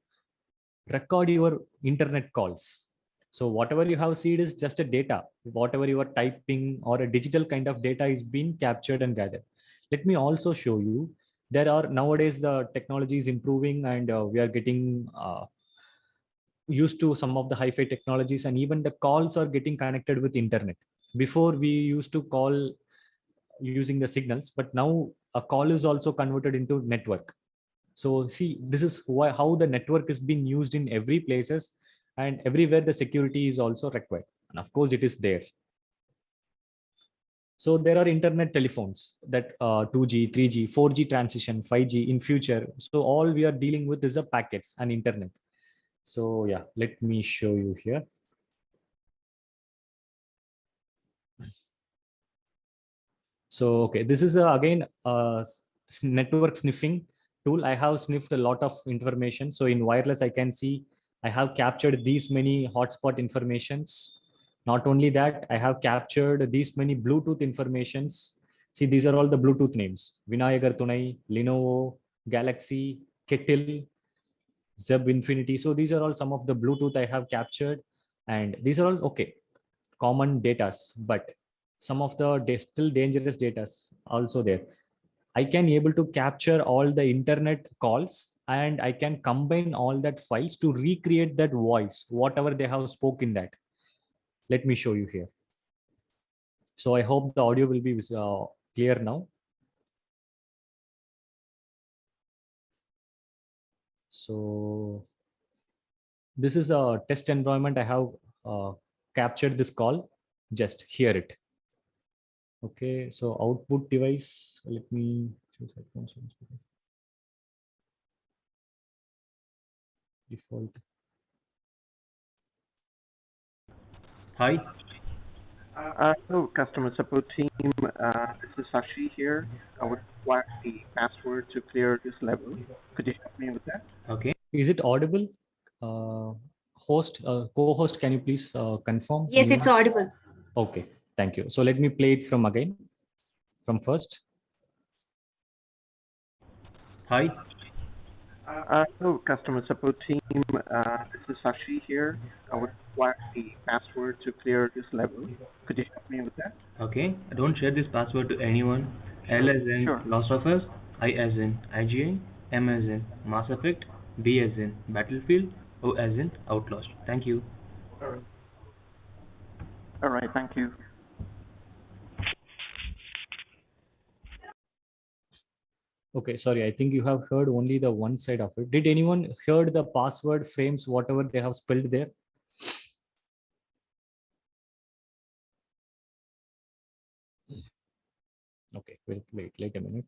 record your internet calls. So whatever you have seen is just a data. Whatever you are typing or a digital kind of data is being captured and gathered. Let me also show you. There are nowadays the technology is improving and we are getting used to some of the hi-fi technologies, and even the calls are getting connected with internet. Before we used to call using the signals, but now a call is also converted into network. So see, this is why how the network is being used in every places, and everywhere the security is also required. And of course it is there. So there are internet telephones that 2G, 3G, 4G transition, 5G in future. So all we are dealing with is a packets and internet. So yeah, let me show you here. So okay, this is again network sniffing tool. I have sniffed a lot of information. So in wireless, I can see I have captured these many hotspot informations. Not only that, I have captured these many Bluetooth informations. See, these are all the Bluetooth names: Vinayagar Tunai, Lenovo, Galaxy, Kettle, Zeb Infinity. So these are all some of the Bluetooth I have captured, and these are all okay, common datas, but some of the still dangerous datas also there. I can able to capture all the internet calls, and I can combine all that files to recreate that voice, whatever they have spoken that. Let me show you here. So I hope the audio will be clear now. So this is a test environment. I have captured this call. Just hear it. Okay, so output device. Let me choose headphones. Default. Hi. Hello, customer support team. This is Sashi here. I would require the password to clear this level. Could you help me with that? Okay. Is it audible? Co-host, can you please confirm? Yes, it's audible. Okay, thank you. So let me play it from again, from first. Hi. Hello, customer support team. This is Sashi here. I would require the password to clear this level. Could you help me with that? Okay, don't share this password to anyone. L as in Sure. Last of Us, I as in IGN, M as in Mass Effect, B as in Battlefield, O as in Outlast. Thank you. All right, thank you. Okay, sorry, I think you have heard only the one side of it. Did anyone heard the password frames, whatever they have spelled there? Okay, wait a minute.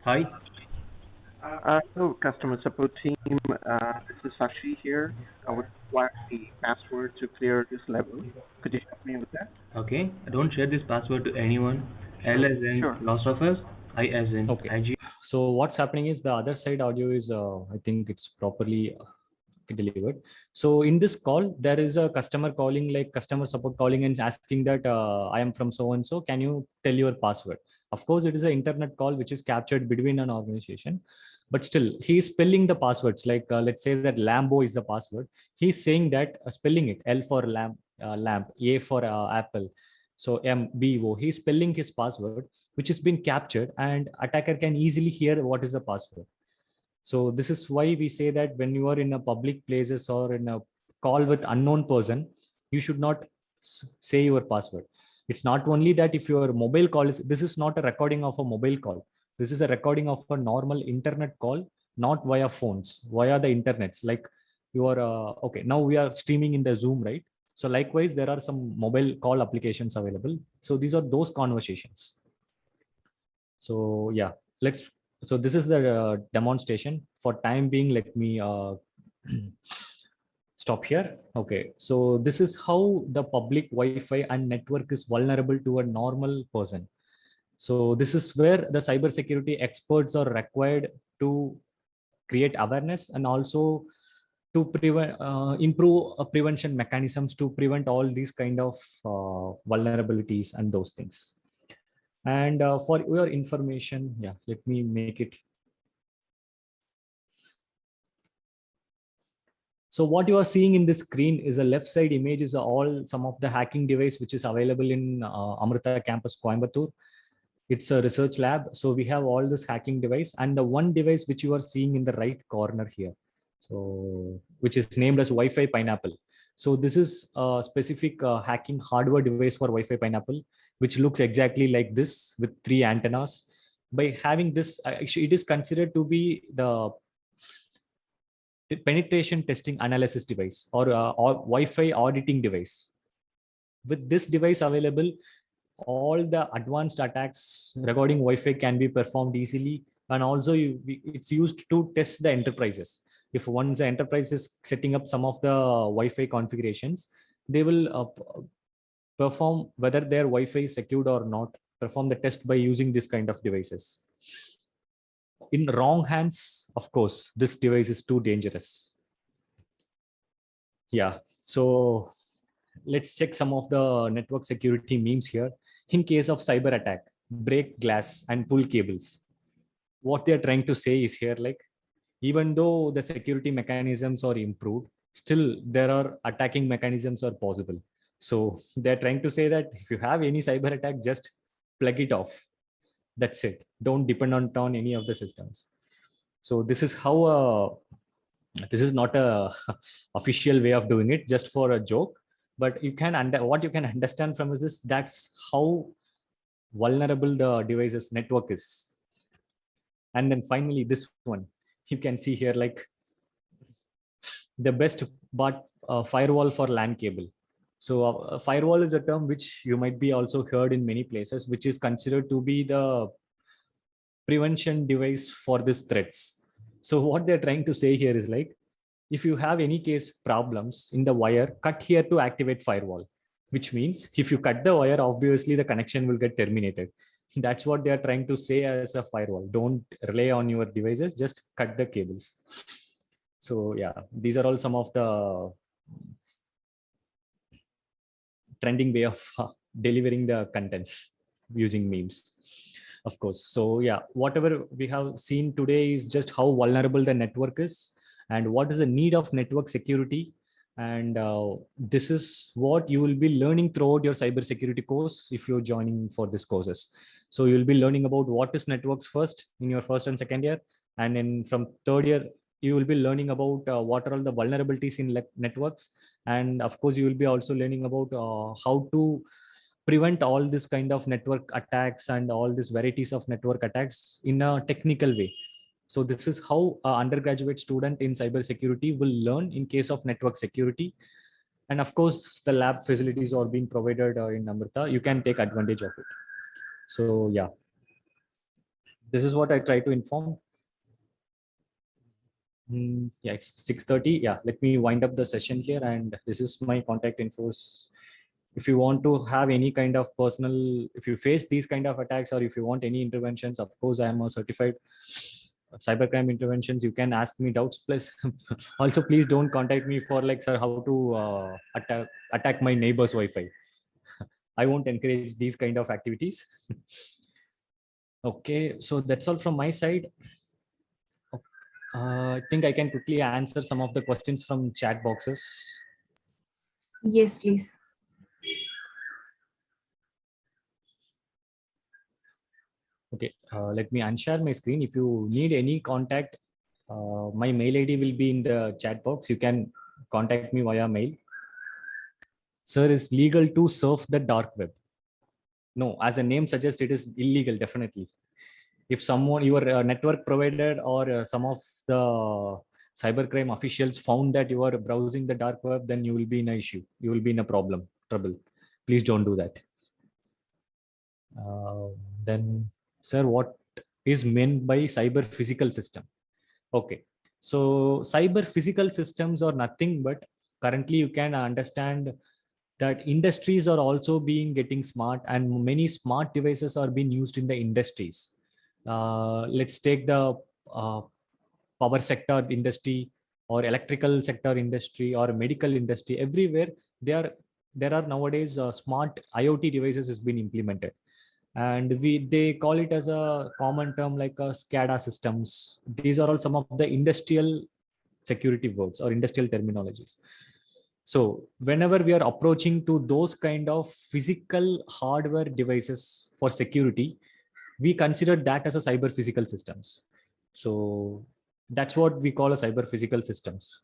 Hi. Hello, customer support team. This is Sashi here. I would require the password to clear this level. Could you help me with that? Okay, don't share this password to anyone. L as in Sure. Last of Us, I as in Okay. IGN. So what's happening is the other side audio is, I think it's properly delivered. So in this call, there is a customer calling, like customer support calling and asking that I am from so and so. Can you tell your password? Of course, it is an internet call which is captured between an organization, but still he is spelling the passwords. Like let's say that Lambo is the password. He's saying that spelling it L for lamp, A for apple. So MBO. He's spelling his password, which has been captured, and attacker can easily hear what is the password. So this is why we say that when you are in a public places or in a call with unknown person, you should not say your password. It's not only that if your mobile call is, this is not a recording of a mobile call. This is a recording of a normal internet call, not via phones, via the internets. Like you are, okay, now we are streaming in the Zoom, right? So likewise, there are some mobile call applications available. So these are those conversations. So yeah, let's, so this is the demonstration. For time being, let me stop here. Okay, so this is how the public Wi-Fi and network is vulnerable to a normal person. So this is where the cybersecurity experts are required to create awareness and also to prevent, improve prevention mechanisms to prevent all these kind of vulnerabilities and those things. And for your information, yeah, let me make it. So what you are seeing in this screen is a left side image is all some of the hacking device which is available in Amrita campus Coimbatore. It's a research lab. So we have all this hacking device, and the one device which you are seeing in the right corner here, so which is named as Wi-Fi Pineapple. So this is a specific hacking hardware device for Wi-Fi Pineapple, which looks exactly like this with 3 antennas. By having this, it is considered to be the penetration testing analysis device or Wi-Fi auditing device. With this device available, all the advanced attacks regarding Wi-Fi can be performed easily, and also it's used to test the enterprises. If once the enterprise is setting up some of the Wi-Fi configurations, they will perform whether their Wi-Fi is secured or not, perform the test by using this kind of devices. In wrong hands, of course, this device is too dangerous. Yeah, so let's check some of the network security memes here. In case of cyber attack, break glass and pull cables. What they're trying to say is here, like, even though the security mechanisms are improved, still there are attacking mechanisms are possible. So they're trying to say that if you have any cyber attack, just plug it off. That's it. Don't depend on any of the systems. So this is how this is not a official way of doing it, just for a joke, but you can what you can understand from this, that's how vulnerable the device's network is. And then finally this one, you can see here, like, the best but firewall for LAN cable. So a firewall is a term which you might be also heard in many places, which is considered to be the prevention device for these threats. So what they're trying to say here is, like, if you have any case problems in the wire, cut here to activate firewall, which means if you cut the wire, obviously the connection will get terminated. That's what they are trying to say as a firewall. Don't rely on your devices, just cut the cables. So yeah, these are all some of the trending way of delivering the contents using memes, of course. So yeah, whatever we have seen today is just how vulnerable the network is and what is the need of network security. And this is what you will be learning throughout your cybersecurity course if you're joining for this courses. So you'll be learning about what is networks first in your first and second year, and then from third year you will be learning about what are all the vulnerabilities in networks, and of course you will be also learning about how to prevent all this kind of network attacks and all these varieties of network attacks in a technical way. So this is how an undergraduate student in cybersecurity will learn in case of network security. And of course, the lab facilities are being provided in Amrita. You can take advantage of it. So yeah, this is what I try to inform. Yeah, it's 6:30. Yeah, let me wind up the session here. And this is my contact infos. if you want to have any kind of personal, if you face these kind of attacks, or if you want any interventions, of course, I am a certified cybercrime interventions. You can ask me doubts. Plus, also please don't contact me for like, sir, how to attack my neighbor's Wi-Fi. I won't encourage these kind of activities. Okay, so that's all from my side. I think I can quickly answer some of the questions from chat boxes. Yes, please. Okay, let me unshare my screen. If you need any contact, my mail ID will be in the chat box. You can contact me via mail. Sir, is legal to surf the dark web? No, as a name suggests, it is illegal, definitely. If someone, your network provider or some of the cybercrime officials found that you are browsing the dark web, then you will be in an issue. You will be in a trouble. Please don't do that. Then, sir, what is meant by cyber physical system? Okay, so cyber physical systems are nothing but, currently you can understand that industries are also being getting smart, and many smart devices are being used in the industries. Let's take the power sector industry, or electrical sector industry, or medical industry. Everywhere there are nowadays smart IoT devices has been implemented, and they call it as a common term like SCADA systems. These are all some of the industrial security words or industrial terminologies. So whenever we are approaching to those kind of physical hardware devices for security, we consider that as a cyber physical systems. So that's what we call a cyber physical systems.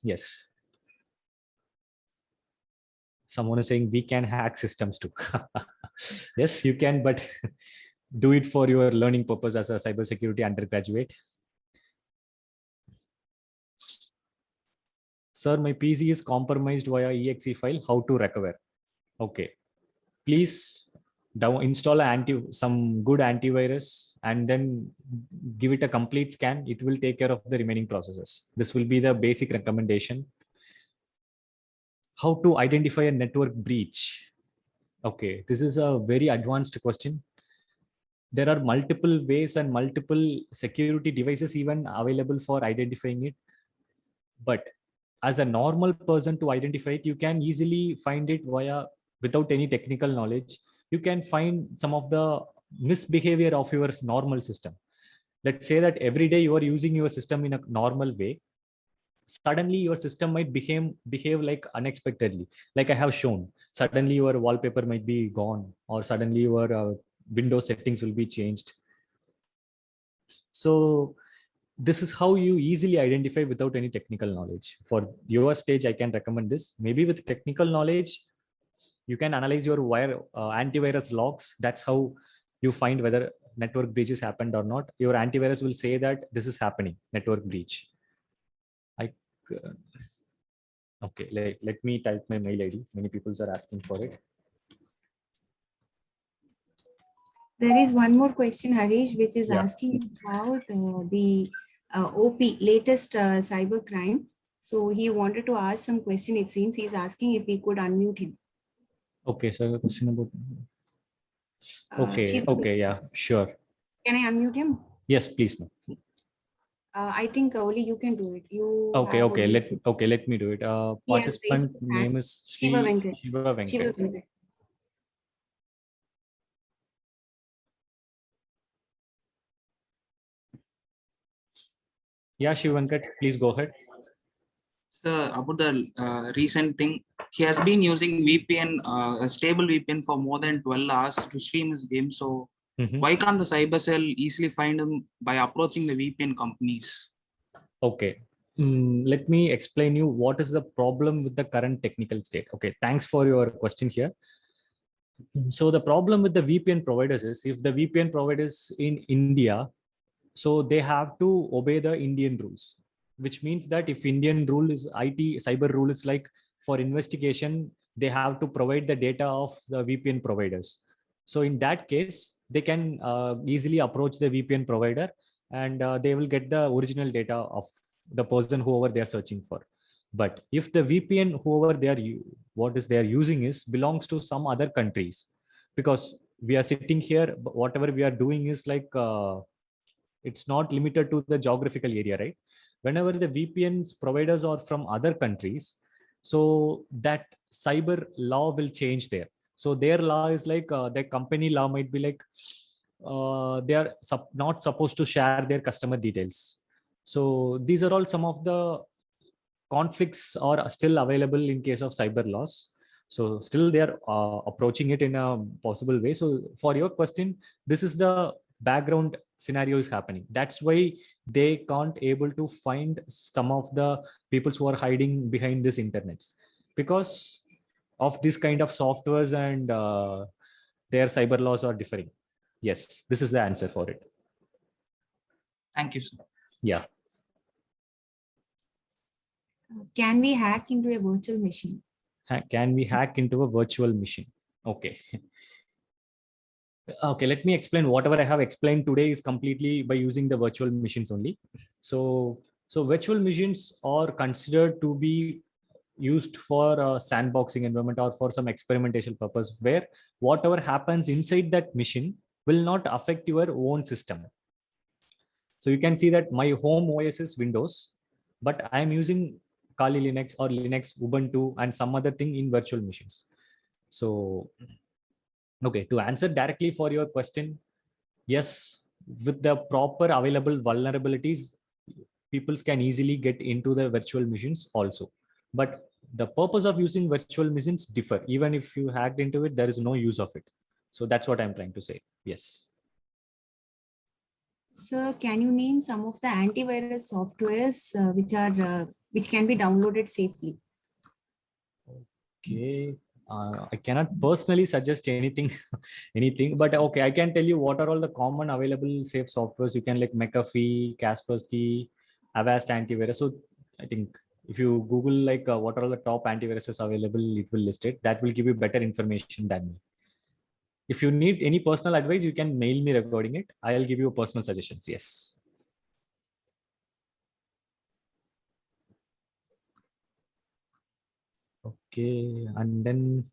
Yes. Someone is saying we can hack systems too. Yes, you can, but do it for your learning purpose as a cybersecurity undergraduate. Sir, my PC is compromised via exe file. How to recover? Okay, please install some good antivirus and then give it a complete scan. It will take care of the remaining processes. This will be the basic recommendation. How to identify a network breach? Okay, this is a very advanced question. There are multiple ways and multiple security devices even available for identifying it. But as a normal person to identify it, you can easily find it without any technical knowledge. You can find some of the misbehavior of your normal system. Let's say that every day you are using your system in a normal way. Suddenly your system might behave like unexpectedly, like I have shown. Suddenly your wallpaper might be gone, or suddenly your Windows settings will be changed. So this is how you easily identify without any technical knowledge. For your stage, I can recommend this. Maybe with technical knowledge, you can analyze your antivirus logs. That's how you find whether network breaches happened or not. Your antivirus will say that this is happening, network breach. Okay, let me type my mail ID. Many people are asking for it. There is one more question, Harish, which is Yeah. asking about the OP, latest cyber crime. So he wanted to ask some question. It seems he's asking if we could unmute him. Okay, so a question about. Okay, Shiva, okay, yeah, sure. Can I unmute him? Yes, please, ma'am. I think only you can do it. You Okay, have okay, only- let me do it. He has raised Participant his hand. name is Shiva Venkat. Shiva Venkat. Shiva Venkat. Yeah, Shiva Venkat, please go ahead. About the recent thing, he has been using VPN, a stable VPN for more than 12 hours to stream his game. So why can't the cyber cell easily find him by approaching the VPN companies? Okay, let me explain you what is the problem with the current technical state. Okay, thanks for your question here. So the problem with the VPN providers is, if the VPN providers in India, so they have to obey the Indian rules, which means that if Indian rule is IT cyber rule is like, for investigation, they have to provide the data of the VPN providers. So in that case, they can easily approach the VPN provider, and they will get the original data of the person whoever they are searching for. But if the VPN whoever they are what is they are using is belongs to some other countries, because we are sitting here, whatever we are doing is like it's not limited to the geographical area, right? Whenever the VPNs providers are from other countries, so that cyber law will change there. So their law is like their company law might be like they are not supposed to share their customer details. So these are all some of the conflicts are still available in case of cyber laws. So still they are approaching it in a possible way. So for your question, this is the background scenario is happening. That's why they can't able to find some of the people who are hiding behind this internets, because of this kind of softwares, and their cyber laws are differing. Yes, this is the answer for it. Thank you, sir. Yeah. Can we hack into a virtual machine? Can we hack into a virtual machine? Okay. Okay, let me explain. Whatever I have explained today is completely by using the virtual machines only. So virtual machines are considered to be used for a sandboxing environment or for some experimentation purpose, where whatever happens inside that machine will not affect your own system. So you can see that my home OS is Windows, but I am using Kali Linux or Linux, Ubuntu, and some other thing in virtual machines. So, okay, to answer directly for your question, yes, with the proper available vulnerabilities, people can easily get into the virtual machines also. But the purpose of using virtual machines differ. Even if you hacked into it, there is no use of it. So that's what I'm trying to say. Yes. Sir, can you name some of the antivirus softwares which can be downloaded safely? Okay. I cannot personally suggest anything, but okay, I can tell you what are all the common available safe softwares. You can like McAfee, Kaspersky, Avast antivirus. So I think if you Google like what are all the top antiviruses available, it will list it. That will give you better information than me. If you need any personal advice, you can mail me regarding it. I'll give you personal suggestions. Yes. Okay, and then,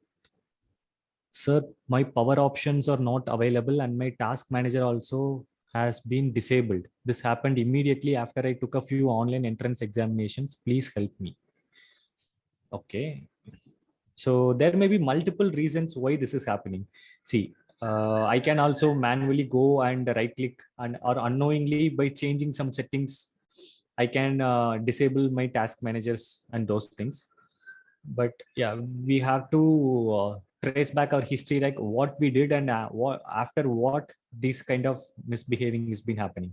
sir, my power options are not available and my task manager also has been disabled. This happened immediately after I took a few online entrance examinations. Please help me. Okay. So there may be multiple reasons why this is happening. See, I can also manually go and right click and or unknowingly by changing some settings, I can disable my task managers and those things. But yeah, we have to trace back our history, like what we did and what after what this kind of misbehaving has been happening.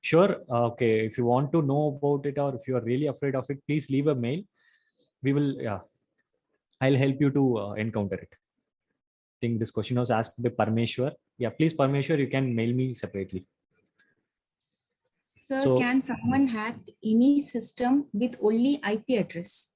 Sure. Okay, if you want to know about it or if you are really afraid of it, please leave a mail. We will, yeah, I'll help you to encounter it. I think this question was asked by Parmeshwar. Yeah, please, Parmeshwar, you can mail me separately. Sir, So- can someone hack any system with only IP address?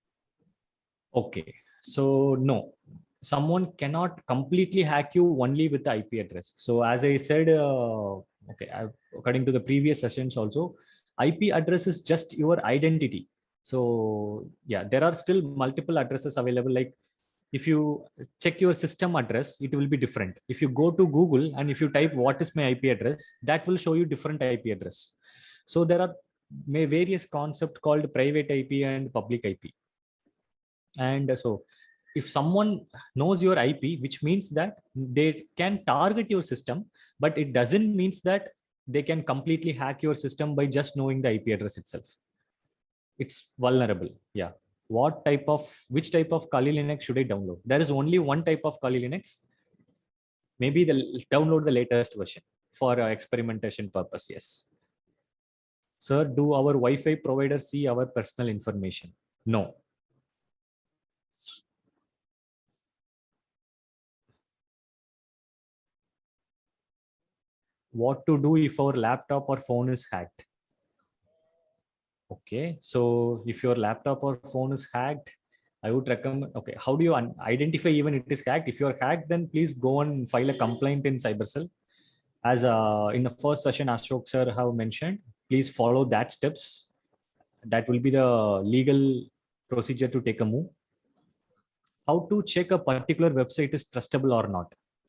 Okay, so no, someone cannot completely hack you only with the IP address. So as I said, okay, according to the previous sessions also, IP address is just your identity. So yeah, there are still multiple addresses available. Like if you check your system address, it will be different. If you go to Google and if you type what is my IP address, that will show you different IP address. So there are various concept called private IP and public IP. And so if someone knows your IP, which means that they can target your system, but it doesn't means that they can completely hack your system by just knowing the IP address itself. It's vulnerable. Yeah. Which type of Kali Linux should I download? There is only one type of Kali Linux. Maybe download the latest version for experimentation purpose. Yes. Sir, do our Wi-Fi providers see our personal information? No. What to do if our laptop or phone is hacked? Okay, so if your laptop or phone is hacked, I would recommend, okay, how do you identify even it is hacked? If you're hacked, then please go and file a complaint in CyberCell. As in the first session, Ashok sir have mentioned, please follow that steps. That will be the legal procedure to take a move. how to check a particular website is trustable or not?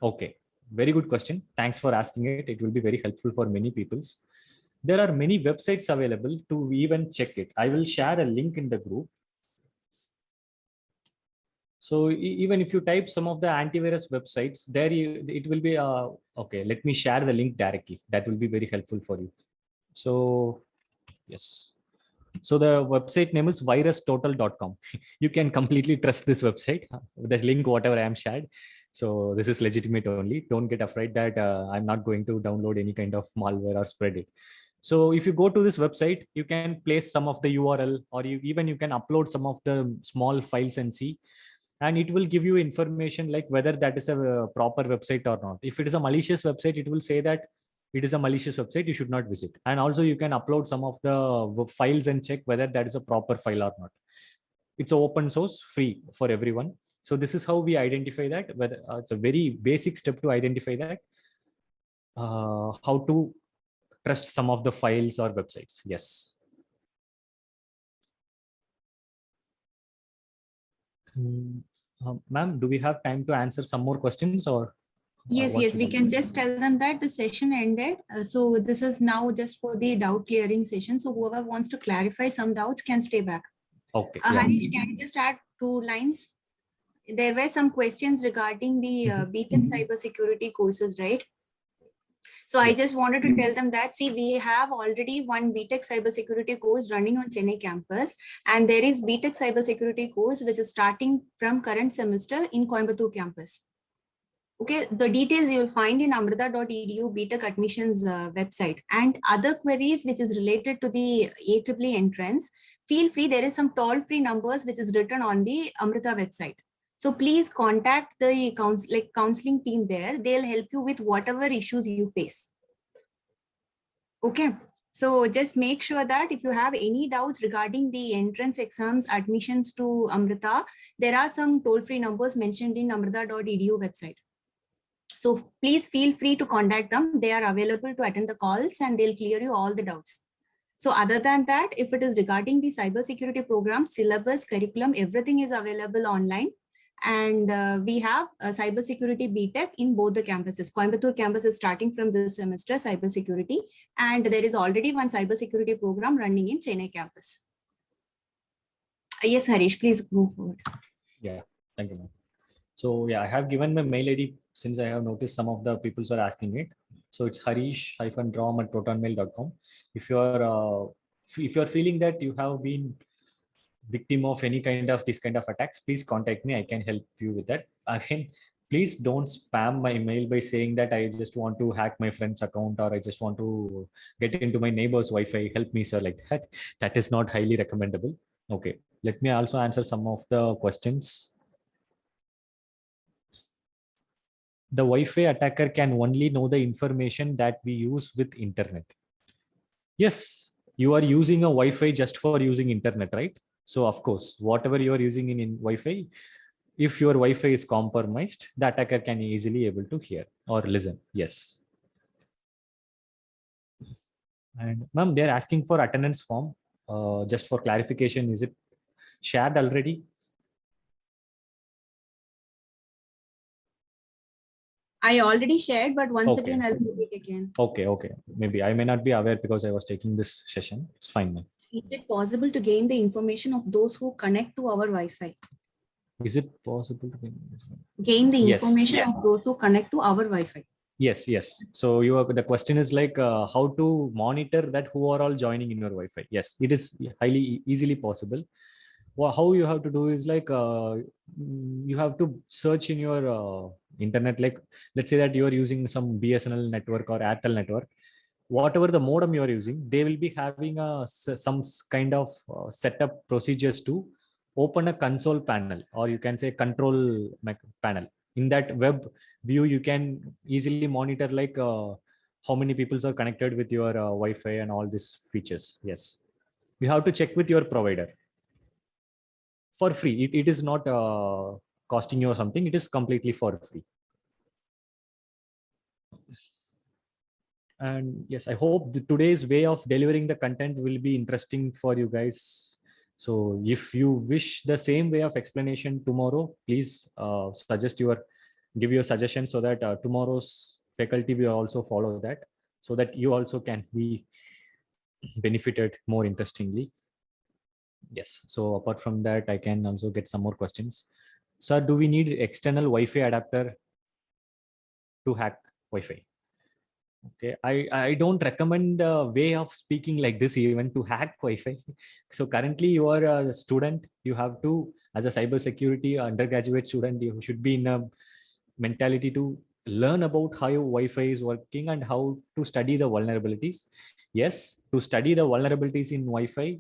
Okay, very good question. Thanks for asking it. It will be very helpful for many peoples. There are many websites available to even check it. I will share a link in the group. So even if you type some of the antivirus websites there, it will be okay. Let me share the link directly. That will be very helpful for you. So yes. So the website name is virustotal.com. You can completely trust this website. The link, whatever I am shared. So this is legitimate only. Don't get afraid that I'm not going to download any kind of malware or spread it. So if you go to this website, you can place some of the URL, or you can upload some of the small files and see, and it will give you information like whether that is a proper website or not. If it is a malicious website, it will say that it is a malicious website, you should not visit. And also you can upload some of the files and check whether that is a proper file or not. It's open source, free for everyone. So this is how we identify that, whether it's a very basic step to identify that, how to trust some of the files or websites. Yes. Ma'am, do we have time to answer some more questions, or? Yes, What yes, should we I can do? just tell them that the session ended. So this is now just for the doubt clearing session. So whoever wants to clarify some doubts can stay back. Okay. Yeah. Harish, can you just add 2 lines? There were some questions regarding the BTech cybersecurity courses, right? So I Yeah. just wanted to tell them that, see, we have already one BTech cybersecurity course running on Chennai campus, and there is BTech cybersecurity course which is starting from current semester in Coimbatore campus. Okay, the details you will find in amrita.edu BTech admissions website, and other queries which is related to the AAA entrance. Feel free, there is some toll-free numbers which is written on the Amrita website. So please contact the counseling team there. They'll help you with whatever issues you face. Okay. So just make sure that if you have any doubts regarding the entrance exams, admissions to Amrita, there are some toll-free numbers mentioned in amrita.edu website. So please feel free to contact them. They are available to attend the calls and they'll clear you all the doubts. So other than that, if it is regarding the cybersecurity program, syllabus, curriculum, everything is available online. And we have a cybersecurity BTech in both the campuses. Coimbatore campus is starting from this semester, cybersecurity, and there is already one cybersecurity program running in Chennai campus. Yes, Harish, please go forward. Yeah, thank you, ma'am. So yeah, I have given my mail ID since I have noticed some of the people are asking it. So it's harish-drom@protonmail.com. If you're feeling that you have been victim of any kind of this kind of attacks, please contact me. I can help you with that. Again, please don't spam my email by saying that I just want to hack my friend's account, or I just want to get into my neighbor's Wi-Fi. Help me, sir, like that. That is not highly recommendable. Okay, let me also answer some of the questions. The Wi-Fi attacker can only know the information that we use with internet. Yes, you are using a Wi-Fi just for using internet, right? So of course, whatever you are using in Wi-Fi, if your Wi-Fi is compromised, the attacker can easily able to hear or listen. Yes. And ma'am, they're asking for attendance form. Just for clarification, is it shared already? I already shared, but once Okay. again, I'll do it again. Okay. Maybe I may not be aware because I was taking this session. It's fine, ma'am. Is it possible to gain the information of those who connect to our Wi-Fi? Is it possible to Gain the Yes. information of those who connect to our Wi-Fi. Yes. So the question is like how to monitor that who are all joining in your Wi-Fi. Yes, it is highly easily possible. Well, how you have to do is like you have to search in your internet. Like let's say that you are using some BSNL network or Airtel network. Whatever the modem you are using, they will be having some kind of setup procedures to open a console panel, or you can say control panel. In that web view, you can easily monitor like how many people are connected with your Wi-Fi and all these features. Yes, you have to check with your provider for free. It is not costing you something. It is completely for free. And yes, I hope today's way of delivering the content will be interesting for you guys. So if you wish the same way of explanation tomorrow, please give your suggestion so that tomorrow's faculty will also follow that, so that you also can be benefited more interestingly. Yes. So apart from that, I can also get some more questions. Sir, do we need external Wi-Fi adapter to hack Wi-Fi? Okay, I don't recommend the way of speaking like this even to hack Wi-Fi. So currently you are a student, you have to, as a cybersecurity undergraduate student, you should be in a mentality to learn about how your Wi-Fi is working and how to study the vulnerabilities. Yes, to study the vulnerabilities in Wi-Fi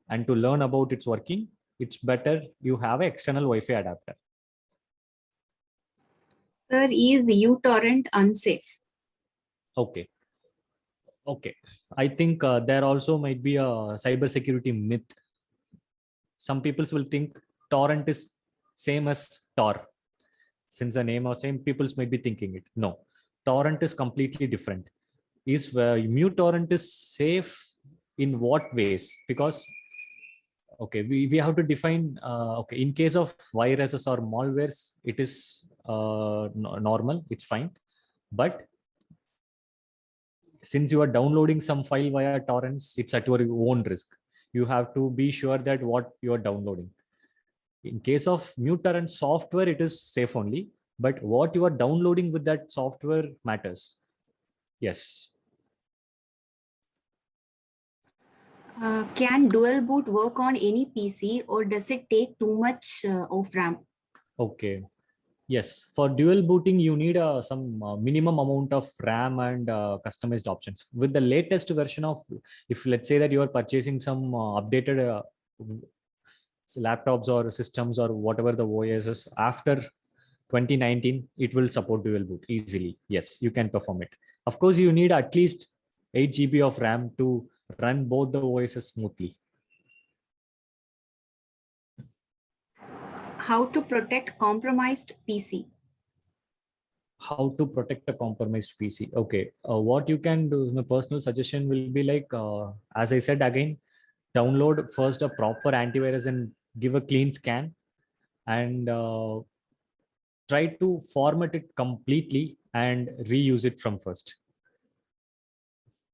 and to learn about its working, it's better you have an external Wi-Fi adapter. Sir, is uTorrent unsafe? Okay. Okay. I think there also might be a cybersecurity myth. Some people will think torrent is same as Tor. Since the name of same, people might be thinking it. No, torrent is completely different. Is uTorrent is safe in what ways? Because okay, we have to define okay, in case of viruses or malwares, it is normal, it's fine. But since you are downloading some file via torrents, it's at your own risk. You have to be sure that what you are downloading. In case of uTorrent software, it is safe only, but what you are downloading with that software matters. Yes. Can dual boot work on any PC, or does it take too much of RAM? Okay. Yes, for dual booting, you need some minimum amount of RAM and customized options. With the latest version of, if let's say that you are purchasing some updated laptops or systems or whatever the OS is, after 2019, it will support dual boot easily. Yes, you can perform it. Of course, you need at least 8 GB of RAM to run both the OSs smoothly. How to protect compromised PC? How to protect a compromised PC? Okay, what you can do, my personal suggestion will be like, as I said again, download first a proper antivirus and give a clean scan, and try to format it completely and reuse it from first.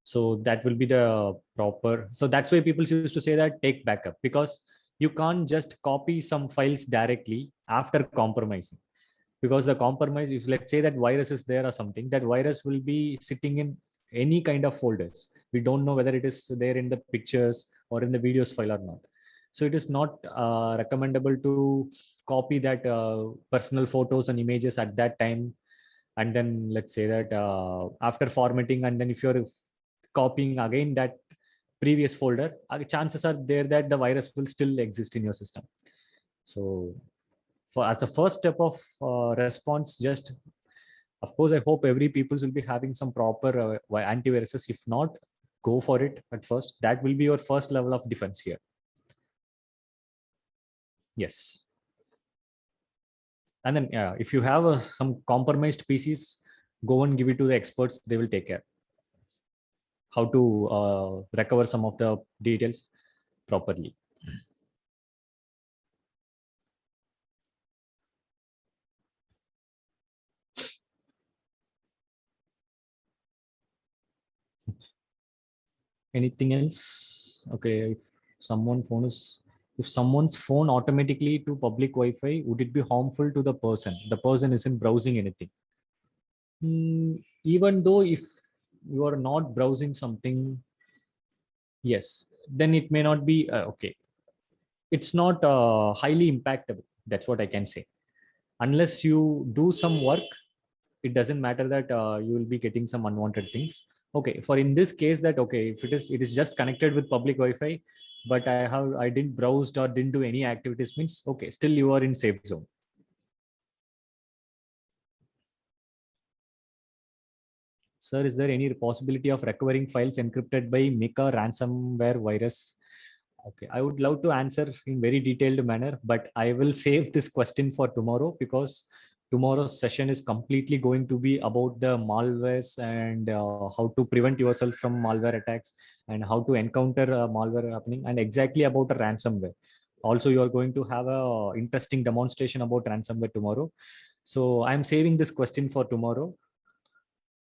So that will be the proper. So that's why people used to say that take backup, because you can't just copy some files directly after compromising. Because the compromise, if let's say that virus is there or something, that virus will be sitting in any kind of folders. We don't know whether it is there in the pictures or in the videos file or not. So it is not recommendable to copy that personal photos and images at that time, and then let's say that after formatting, and then if you're copying again that previous folder, chances are there that the virus will still exist in your system. So for as a first step of response, just of course I hope every people will be having some proper antiviruses. If not, go for it at first. That will be your first level of defense here. Yes. And then if you have some compromised PCs, go and give it to the experts. They will take care how to recover some of the details properly. Anything else? Okay, if someone's phone automatically to public Wi-Fi, would it be harmful to the person? The person isn't browsing anything. Even though if you are not browsing something, yes, then it may not be okay. It's not highly impactable. That's what I can say. Unless you do some work, it doesn't matter that you will be getting some unwanted things. Okay, for in this case that, okay, if it is just connected with public Wi-Fi, but I didn't browse or didn't do any activities, means okay, still you are in safe zone. Sir, is there any possibility of recovering files encrypted by Mika ransomware virus? Okay, I would love to answer in very detailed manner, but I will save this question for tomorrow, because tomorrow's session is completely going to be about the malwares and how to prevent yourself from malware attacks and how to encounter malware happening, and exactly about a ransomware. Also, you are going to have a interesting demonstration about ransomware tomorrow. So I'm saving this question for tomorrow.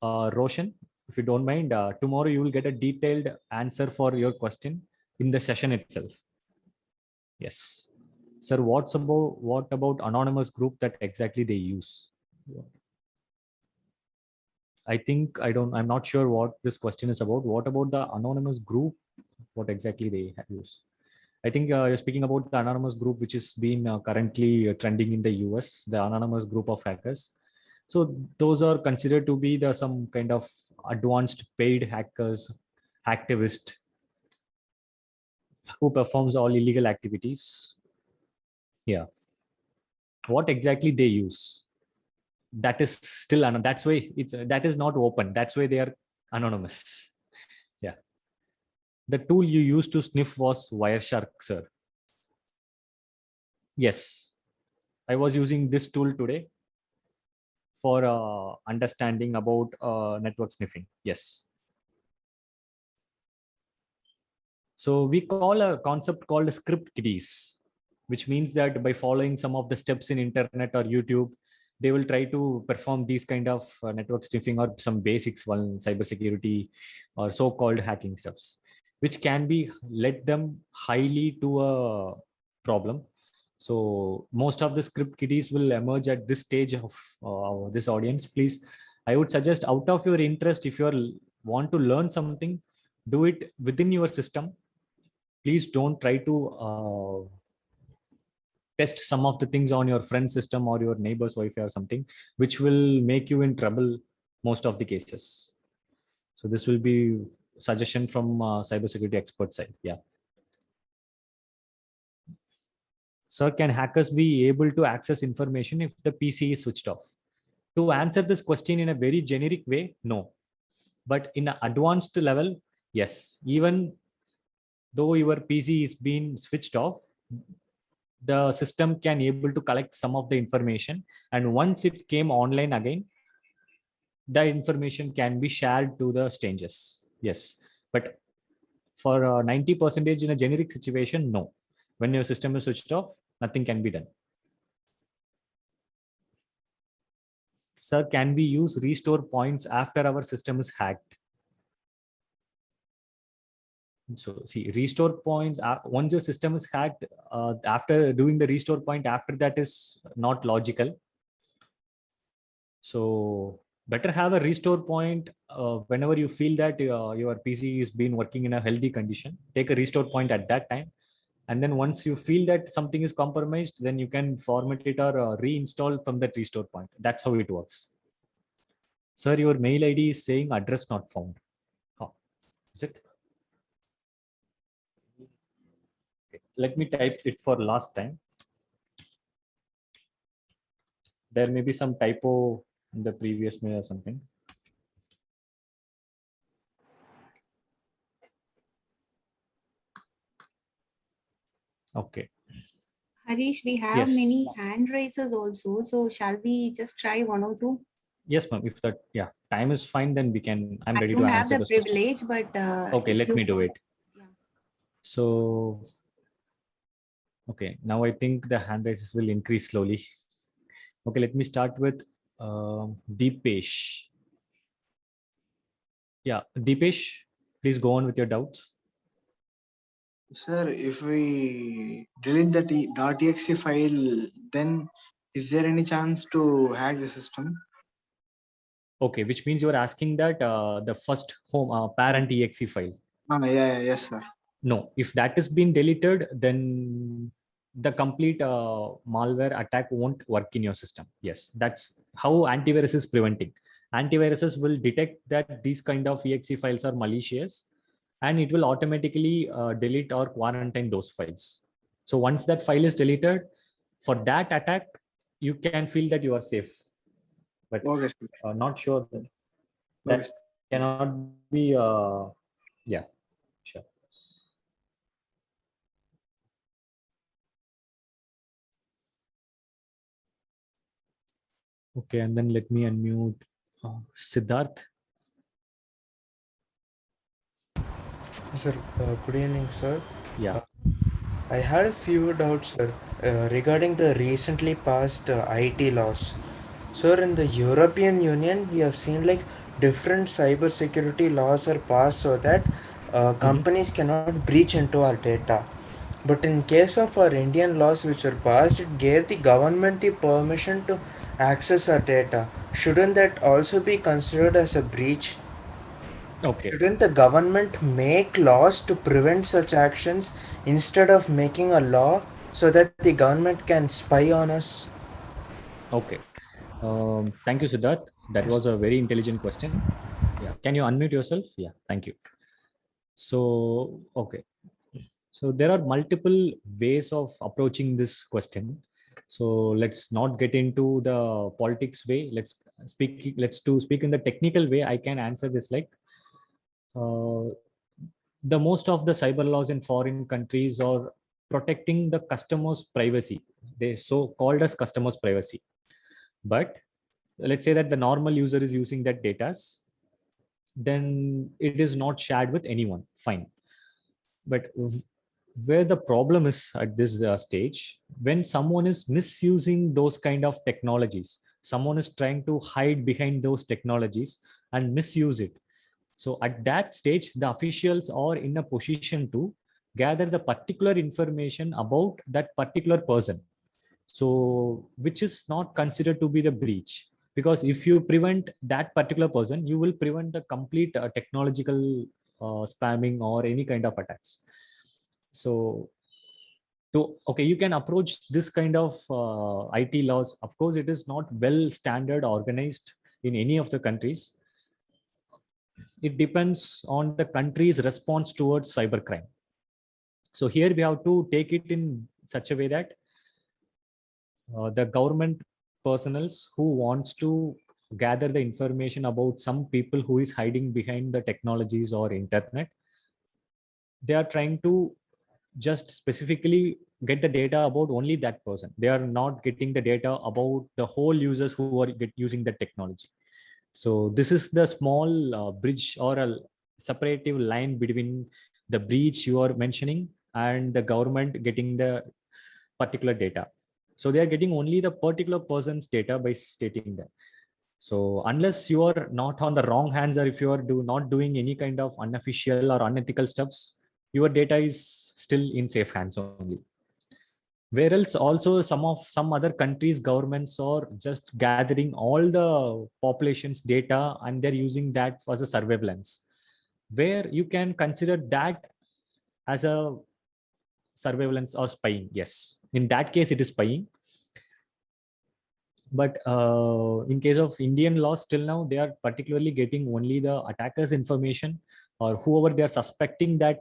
Roshan, if you don't mind, tomorrow you will get a detailed answer for your question in the session itself. Yes. Sir, what about anonymous group that exactly they use? I'm not sure what this question is about. What about the anonymous group? What exactly they use? I think you're speaking about the anonymous group, which is being currently trending in the US, the anonymous group of hackers. So those are considered to be the some kind of advanced paid hackers, activist who performs all illegal activities. Yeah. What exactly they use? That is still that's why it's that is not open. That's why they are anonymous. Yeah. The tool you used to sniff was Wireshark, sir. Yes, I was using this tool today for understanding about network sniffing. Yes. So we call a concept called script kiddies, which means that by following some of the steps in internet or YouTube, they will try to perform these kind of network sniffing or some basics on cybersecurity or so-called hacking steps, which can be led them highly to a problem. So most of the script kiddies will emerge at this stage of this audience. Please, I would suggest out of your interest, if you want to learn something, do it within your system. Please don't try to test some of the things on your friend system or your neighbor's Wi-Fi or something, which will make you in trouble most of the cases. So this will be suggestion from cybersecurity expert side. Yeah. Sir, can hackers be able to access information if the PC is switched off? To answer this question in a very generic way, no. But in an advanced level, yes. Even though your PC is being switched off, the system can able to collect some of the information, and once it came online again, the information can be shared to the strangers. Yes, but for 90% in a generic situation, no. When your system is switched off, nothing can be done. Sir, can we use restore points after our system is hacked? So see, restore points, once your system is hacked, after doing the restore point after that is not logical. So better have a restore point whenever you feel that your PC is been working in a healthy condition. Take a restore point at that time. And then once you feel that something is compromised, then you can format it or reinstall from that restore point. That's how it works. Sir, your mail ID is saying address not found. Oh, is it? Okay. Let me type it for last time. There may be some typo in the previous mail or something. Okay. Harish, we have Yes. many hand raisers also. So shall we just try one or two? Yes, ma'am. If that, yeah, time is fine, then we can. I'm I ready don't to have answer the this question. privilege, but Okay, if let you me do want- it. Yeah. So, okay, now I think the hand raises will increase slowly. Okay, let me start with Deepesh. Yeah, Deepesh, please go on with your doubts. Sir, if we delete the .exe file, then is there any chance to hack the system? Okay, which means you are asking that the first home parent exe file. Yes, sir. No, if that has been deleted, then the complete malware attack won't work in your system. Yes, that's how antivirus is preventing. Antiviruses will detect that these kind of exe files are malicious, and it will automatically delete or quarantine those files. So once that file is deleted, for that attack, you can feel that you are safe. But Okay, sir. not sure that Okay, that sir. cannot be. Yeah, sure. Okay, and then let me unmute Siddharth. Sir, good evening, sir. Yeah. I had a few doubts, sir, regarding the recently passed IT laws. Sir, in the European Union, we have seen like different cyber security laws are passed so that companies cannot breach into our data. But in case of our Indian laws which were passed, it gave the government the permission to access our data. Shouldn't that also be considered as a breach? Okay. Shouldn't the government make laws to prevent such actions instead of making a law so that the government can spy on us? Okay. Thank you, Siddharth. That was a very intelligent question. Yeah. Can you unmute yourself? Yeah. Thank you. So, okay. So there are multiple ways of approaching this question. So let's not get into the politics way. Let's speak in the technical way. I can answer this like uh, the most of the cyber laws in foreign countries are protecting the customer's privacy. They so called as customer's privacy. But let's say that the normal user is using that data, then it is not shared with anyone. Fine. But where the problem is at this stage, when someone is misusing those kind of technologies, someone is trying to hide behind those technologies and misuse it. So at that stage, the officials are in a position to gather the particular information about that particular person. So which is not considered to be the breach, because if you prevent that particular person, you will prevent the complete technological spamming or any kind of attacks. So okay, you can approach this kind of IT laws. Of course, it is not well standard organized in any of the countries. It depends on the country's response towards cybercrime. So here we have to take it in such a way that the government personals who wants to gather the information about some people who is hiding behind the technologies or internet, they are trying to just specifically get the data about only that person. They are not getting the data about the whole users who are using the technology. So this is the small bridge or a separative line between the breach you are mentioning and the government getting the particular data. So they are getting only the particular person's data by stating that. So unless you are not on the wrong hands, or if you are not doing any kind of unofficial or unethical stuffs, your data is still in safe hands only. Whereas also some other countries governments are just gathering all the population's data and they're using that as a surveillance, where you can consider that as a surveillance or spying. Yes, in that case it is spying. But in case of Indian laws, till now they are particularly getting only the attacker's information, or whoever they are suspecting that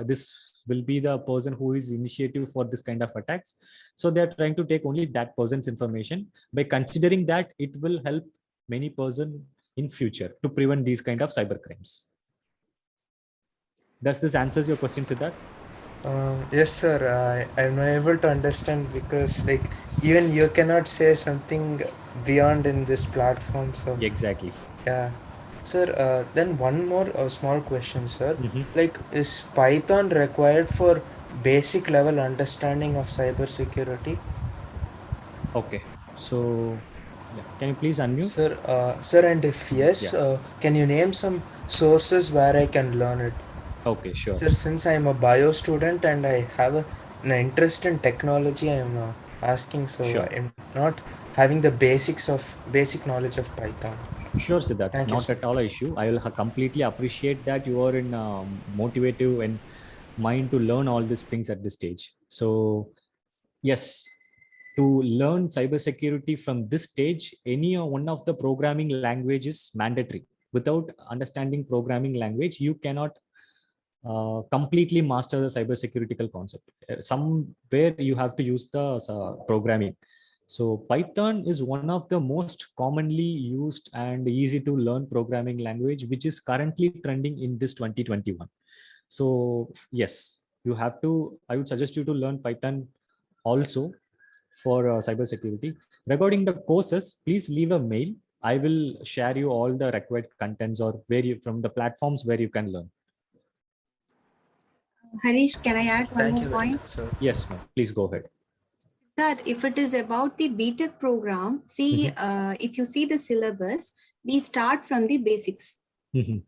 this will be the person who is initiative for this kind of attacks. So they are trying to take only that person's information, by considering that it will help many person in future to prevent these kind of cyber crimes. Does this answers your question, Siddharth? Yes, sir. I'm not able to understand because, like, even you cannot say something beyond in this platform. So Exactly. yeah, sir. Then one more small question, sir. Mhm. Like, is Python required for basic level understanding of cybersecurity? Okay. So yeah, can you please unmute? Sir, and if yes, Yeah. can you name some sources where I can learn it? Okay, sure. Sir, since I'm a bio student and I have an interest in technology, I'm asking. So Sure. I'm not having the basic knowledge of Python. Sure, Siddharth. Thank you, Not sir. at all an issue. I will completely appreciate that you are in motivative and mind to learn all these things at this stage. So, yes, to learn cybersecurity from this stage, any one of the programming language is mandatory. Without understanding programming language, you cannot completely master the cybersecurity concept. Somewhere you have to use the programming. So Python is one of the most commonly used and easy to learn programming language, which is currently trending in this 2021. So yes, you have to, I would suggest you to learn Python also. for cybersecurity. Regarding the courses, please leave a mail. I will share you all the required contents or where you from the platforms where you can learn. Harish, can I add one Thank more you very point? much, sir. Yes, ma'am. Please go ahead. That if it is about the BTech program, see, if you see the syllabus, we start from the basics.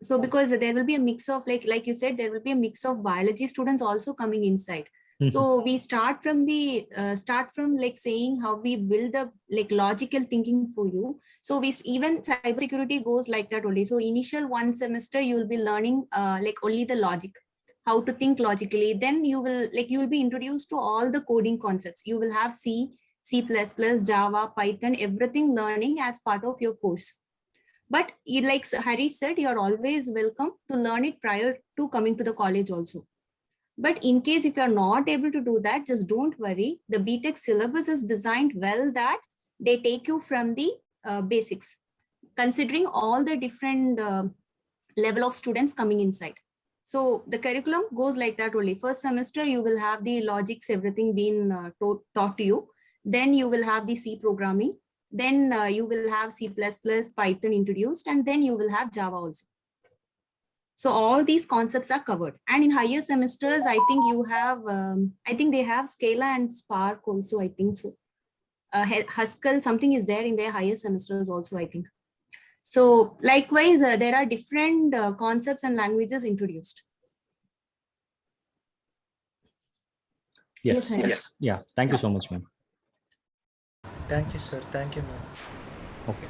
So because there will be a mix of like you said, there will be a mix of biology students also coming inside. So we start from like saying how we build the like logical thinking for you. So we even cybersecurity goes like that only. So initial one semester you will be learning like only the logic, how to think logically. Then you will be introduced to all the coding concepts. You will have C, C++, Java, Python, everything learning as part of your course. But like Harry said, you're always welcome to learn it prior to coming to the college also. But in case if you're not able to do that, just don't worry. The BTech syllabus is designed well that they take you from the basics, considering all the different level of students coming inside. So the curriculum goes like that only. First semester, you will have the logics, everything being taught to you. Then you will have the C programming. Then you will have C++, Python introduced, and then you will have Java also. So all these concepts are covered. And in higher semesters, I think you have, I think they have Scala and Spark also, I think so. Haskell, something is there in their higher semesters also, I think. So likewise, there are different concepts and languages introduced. Yes. Yes. Yeah. Thank you so much, ma'am. Thank you, sir. Thank you, ma'am. Okay.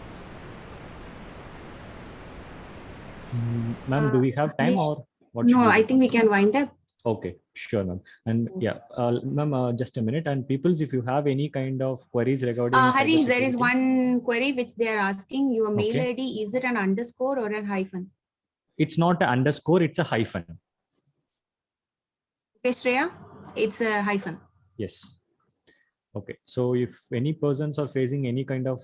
Ma'am, do we have time or what? No, I think we can wind up. Okay, sure, ma'am. And yeah, ma'am, just a minute. And peoples, if you have any kind of queries regarding Harish, there is cybersecurity- one query which they are asking. Your mail Okay. ID, is it an underscore or a hyphen? It's not an underscore, it's a hyphen. Okay, Shreya, it's a hyphen. Yes. Okay. So if any persons are facing any kind of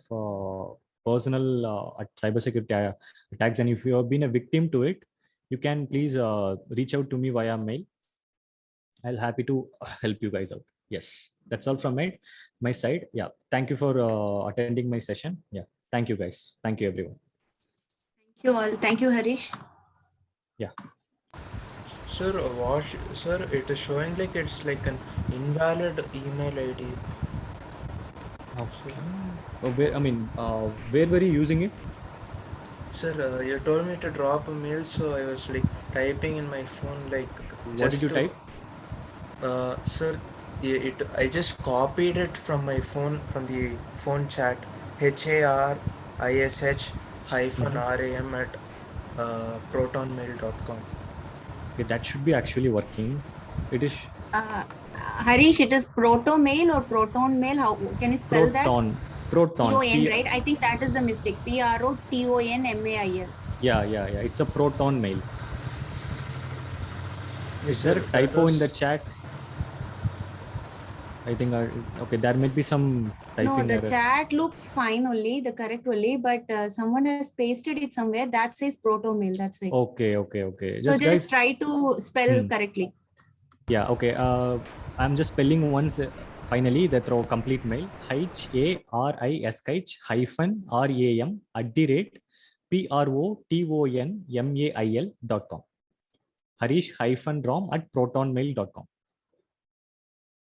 personal cybersecurity attacks, and if you have been a victim to it, you can please reach out to me via mail. I'll happy to help you guys out. Yes, that's all from my side. Yeah. Thank you for attending my session. Yeah. Thank you guys. Thank you everyone. Thank you all. Thank you, Harish. Yeah. Sir, sir, it is showing like it's like an invalid email ID. Okay. Where were you using it? Sir, you told me to drop a mail, so I was like typing in my phone like. What did you type? Sir, I just copied it from my phone, from the phone chat, HARISH-RAM at protonmail.com. Okay, that should be actually working. It is Harish, it is protomail or proton mail. How can you spell Proton. that? Proton. P-O-N, right? I think that is the mistake. P-R-O-T-O-N-M-A-I-L. Yeah. It's a Proton mail. Yes, Is there a sir, typo in the chat? I think okay, there may be some typing No, the error. chat looks fine only, the correct only, but someone has pasted it somewhere that says protomail. That's why. Okay. So Just just guys, try to spell correctly. yeah, okay. I'm just spelling once finally the throw complete mail. HARISH@protonmail.com. Harish-rom@protonmail.com.